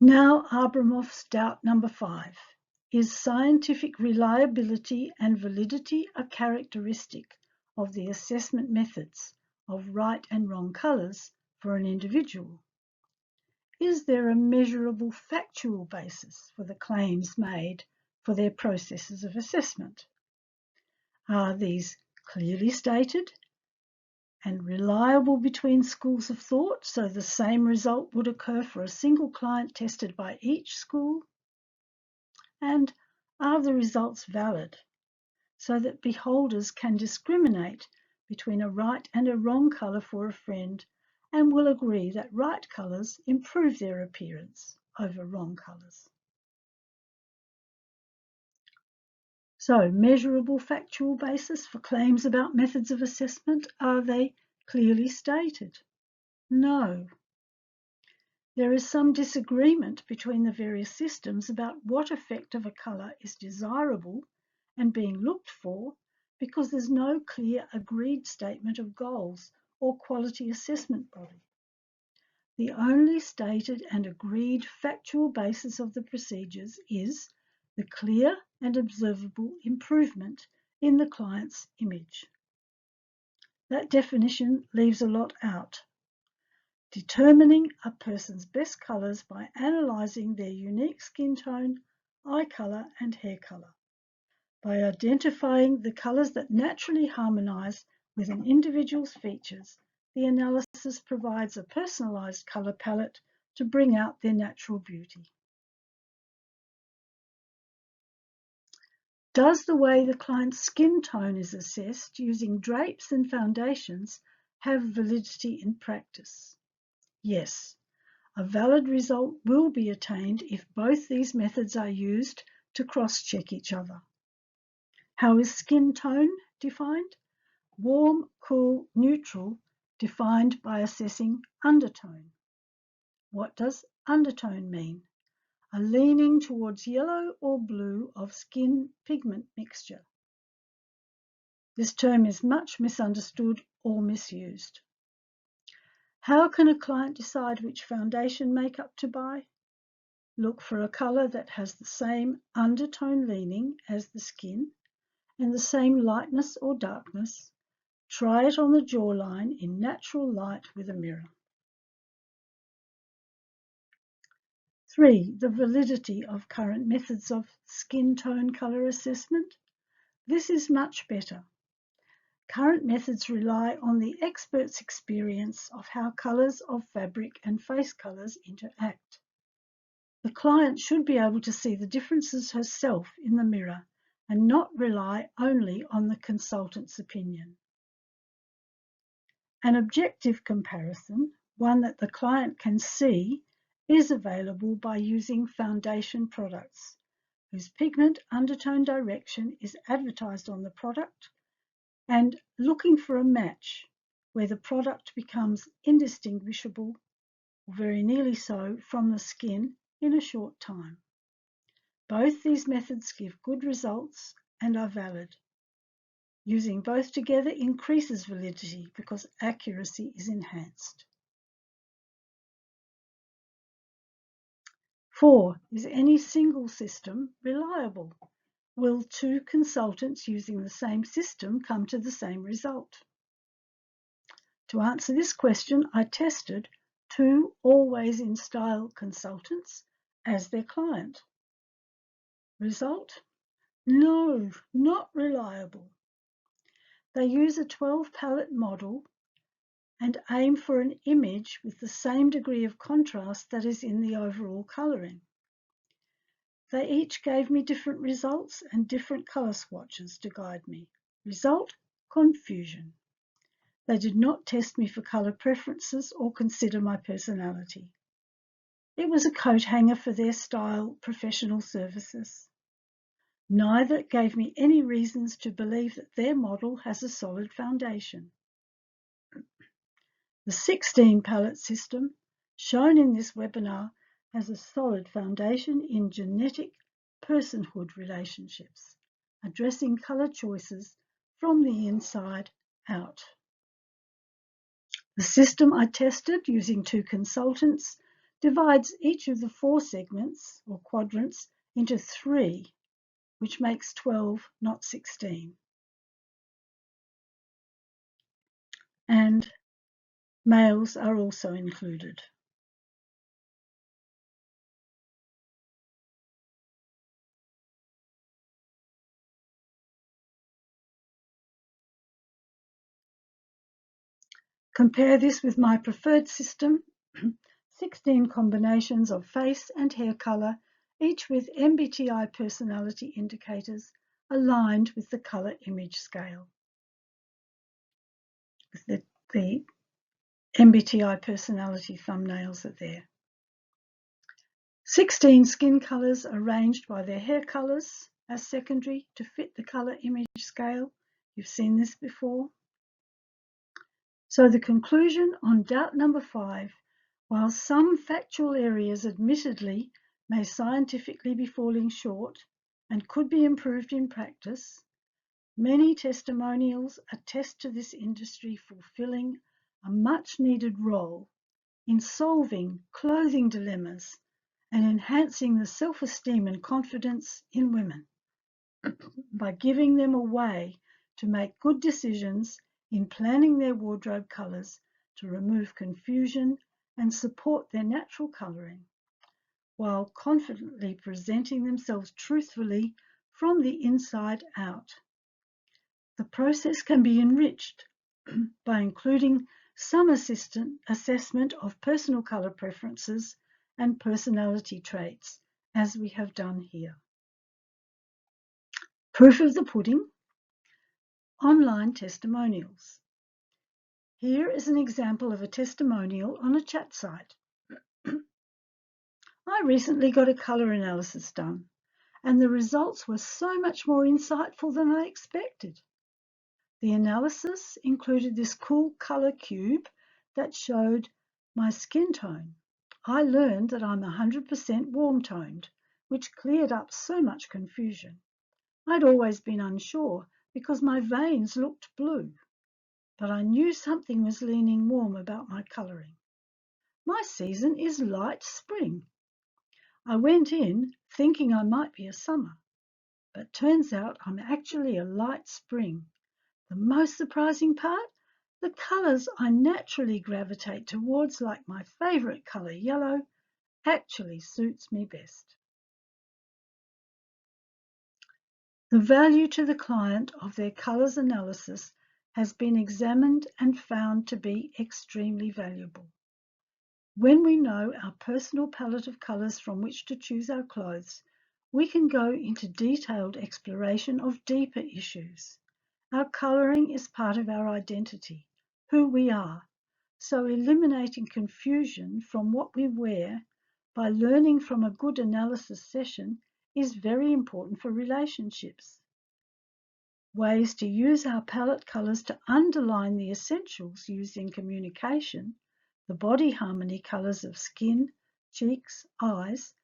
Now, Abramoff's doubt number 5. Is scientific reliability and validity a characteristic of the assessment methods of right and wrong colours for an individual? Is there a measurable factual basis for the claims made for their processes of assessment? Are these clearly stated and reliable between schools of thought, so the same result would occur for a single client tested by each school? And are the results valid, so that beholders can discriminate between a right and a wrong colour for a friend and will agree that right colours improve their appearance over wrong colours? So, measurable factual basis for claims about methods of assessment, are they clearly stated? No. There is some disagreement between the various systems about what effect of a colour is desirable and being looked for, because there's no clear agreed statement of goals or quality assessment body. The only stated and agreed factual basis of the procedures is the clear and observable improvement in the client's image. That definition leaves a lot out. Determining a person's best colours by analysing their unique skin tone, eye colour and hair colour. By identifying the colours that naturally harmonise with an individual's features, the analysis provides a personalised colour palette to bring out their natural beauty. Does the way the client's skin tone is assessed using drapes and foundations have validity in practice? Yes, a valid result will be attained if both these methods are used to cross-check each other. How is skin tone defined? Warm, cool, neutral, defined by assessing undertone. What does undertone mean? A leaning towards yellow or blue of skin pigment mixture. This term is much misunderstood or misused. How can a client decide which foundation makeup to buy? Look for a colour that has the same undertone leaning as the skin and the same lightness or darkness. Try it on the jawline in natural light with a mirror. 3. The validity of current methods of skin tone colour assessment. This is much better. Current methods rely on the expert's experience of how colours of fabric and face colours interact. The client should be able to see the differences herself in the mirror and not rely only on the consultant's opinion. An objective comparison, one that the client can see, is available by using foundation products, whose pigment undertone direction is advertised on the product, and looking for a match where the product becomes indistinguishable, or very nearly so, from the skin in a short time. Both these methods give good results and are valid. Using both together increases validity because accuracy is enhanced. 4. Is any single system reliable? Will two consultants using the same system come to the same result? To answer this question, I tested 2 Always in Style consultants as their client. Result? No, not reliable. They use a 12 palette model and aim for an image with the same degree of contrast that is in the overall colouring. They each gave me different results and different colour swatches to guide me. Result? Confusion. They did not test me for colour preferences or consider my personality. It was a coat hanger for their style professional services. Neither gave me any reasons to believe that their model has a solid foundation. The 16 palette system shown in this webinar has a solid foundation in genetic personhood relationships, addressing colour choices from the inside out. The system I tested using 2 consultants divides each of the 4 segments or quadrants into 3, which makes 12, not 16. And males are also included. Compare this with my preferred system, 16 combinations of face and hair colour, each with MBTI personality indicators aligned with the colour image scale. The MBTI personality thumbnails are there. 16 skin colours arranged by their hair colours as secondary to fit the colour image scale. You've seen this before. So the conclusion on doubt number 5, while some factual areas admittedly may scientifically be falling short and could be improved in practice, many testimonials attest to this industry fulfilling a much needed role in solving clothing dilemmas and enhancing the self-esteem and confidence in women by giving them a way to make good decisions in planning their wardrobe colours to remove confusion and support their natural colouring, while confidently presenting themselves truthfully from the inside out. The process can be enriched by including some assessment of personal colour preferences and personality traits, as we have done here. Proof of the pudding, online testimonials. Here is an example of a testimonial on a chat site. I recently got a colour analysis done, and the results were so much more insightful than I expected. The analysis included this cool colour cube that showed my skin tone. I learned that I'm 100% warm-toned, which cleared up so much confusion. I'd always been unsure because my veins looked blue, but I knew something was leaning warm about my colouring. My season is light spring. I went in thinking I might be a summer, but turns out I'm actually a light spring. The most surprising part, the colours I naturally gravitate towards, like my favourite colour yellow, actually suits me best. The value to the client of their colours analysis has been examined and found to be extremely valuable. When we know our personal palette of colours from which to choose our clothes, we can go into detailed exploration of deeper issues. Our colouring is part of our identity, who we are, so eliminating confusion from what we wear by learning from a good analysis session is very important for relationships. Ways to use our palette colours to underline the essentials used in communication, the body harmony colours of skin, cheeks, eyes,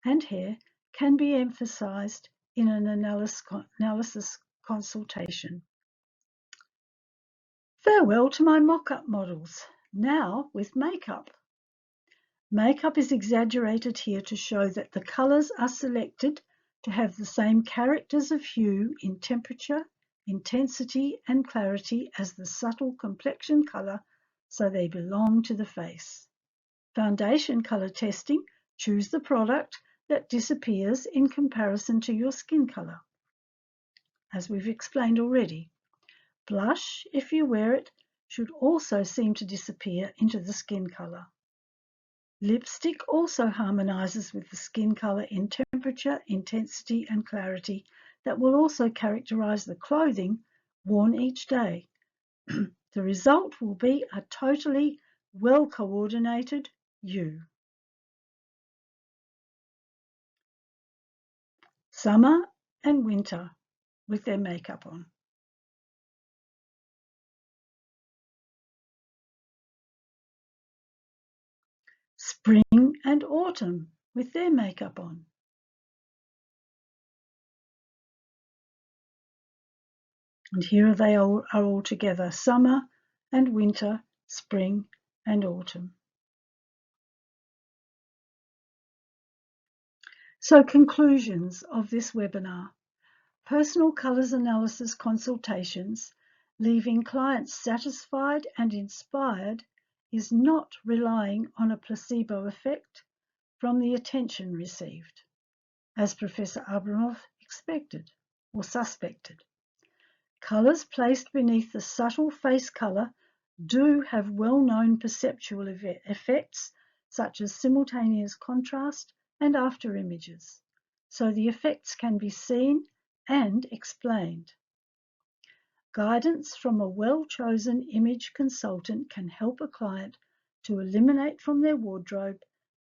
and hair, can be emphasised in an analysis consultation. Farewell to my mock-up models, now with makeup. Makeup is exaggerated here to show that the colours are selected to have the same characters of hue in temperature, intensity and clarity as the subtle complexion colour, so they belong to the face. Foundation colour testing, choose the product that disappears in comparison to your skin colour. As we've explained already, blush, if you wear it, should also seem to disappear into the skin colour. Lipstick also harmonises with the skin colour in temperature, intensity and clarity that will also characterise the clothing worn each day. The result will be a totally well-coordinated you. Summer and winter with their makeup on. Spring and autumn with their makeup on. And here they are all together, summer and winter, spring and autumn. So conclusions of this webinar. Personal colours analysis consultations, leaving clients satisfied and inspired, is not relying on a placebo effect from the attention received, as Professor Abramoff expected or suspected. Colours placed beneath the subtle face colour do have well-known perceptual effects such as simultaneous contrast and after images, so the effects can be seen and explained. Guidance from a well-chosen image consultant can help a client to eliminate from their wardrobe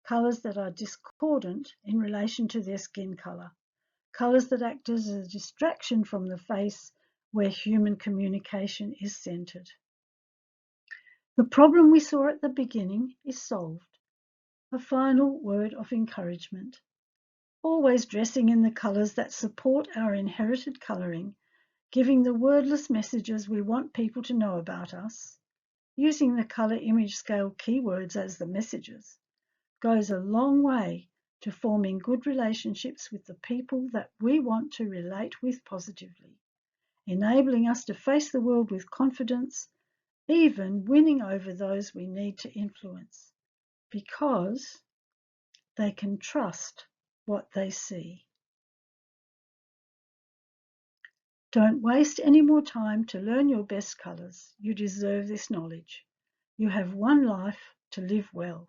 colours that are discordant in relation to their skin colour, colours that act as a distraction from the face where human communication is centred. The problem we saw at the beginning is solved. A final word of encouragement. Always dressing in the colours that support our inherited colouring, giving the wordless messages we want people to know about us, using the colour image scale keywords as the messages, goes a long way to forming good relationships with the people that we want to relate with positively, enabling us to face the world with confidence, even winning over those we need to influence, because they can trust what they see. Don't waste any more time to learn your best colours. You deserve this knowledge. You have one life to live well.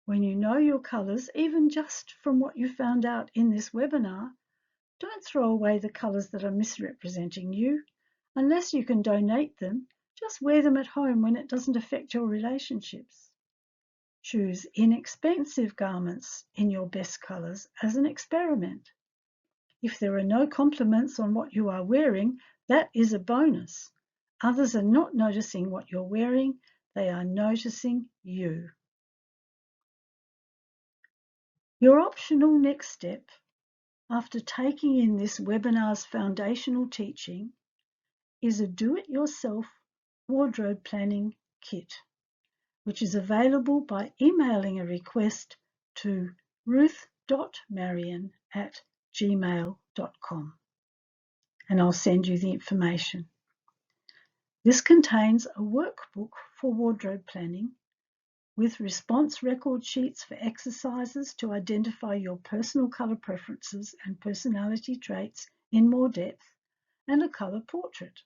When you know your colours, even just from what you found out in this webinar, don't throw away the colours that are misrepresenting you. Unless you can donate them, just wear them at home when it doesn't affect your relationships. Choose inexpensive garments in your best colours as an experiment. If there are no compliments on what you are wearing, that is a bonus. Others are not noticing what you're wearing, they are noticing you. Your optional next step, after taking in this webinar's foundational teaching, is a do-it-yourself wardrobe planning kit, which is available by emailing a request to ruth.marrion@gmail.com, and I'll send you the information. This contains a workbook for wardrobe planning with response record sheets for exercises to identify your personal colour preferences and personality traits in more depth, and a colour portrait.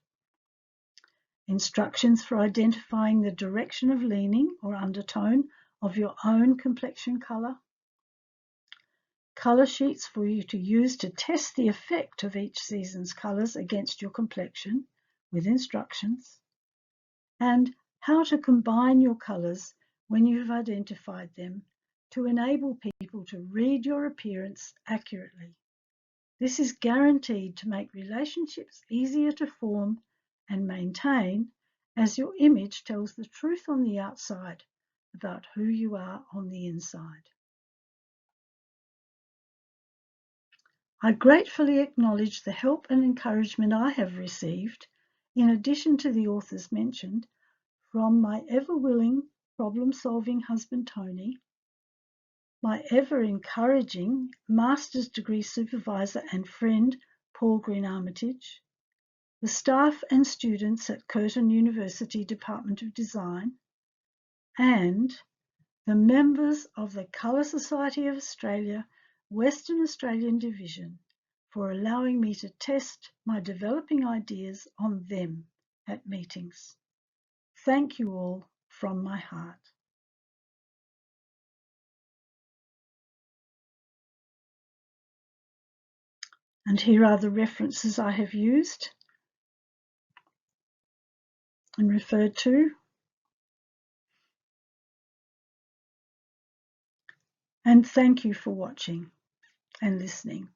Instructions for identifying the direction of leaning or undertone of your own complexion colour. colour sheets for you to use to test the effect of each season's colours against your complexion with instructions, and how to combine your colours when you've identified them to enable people to read your appearance accurately. This is guaranteed to make relationships easier to form and maintain, as your image tells the truth on the outside about who you are on the inside. I gratefully acknowledge the help and encouragement I have received, in addition to the authors mentioned, from my ever-willing, problem-solving husband Tony, my ever-encouraging master's degree supervisor and friend Paul Green-Armytage, the staff and students at Curtin University Department of Design, and the members of the Colour Society of Australia Western Australian Division for allowing me to test my developing ideas on them at meetings. Thank you all from my heart. And here are the references I have used and referred to. And thank you for watching and listening.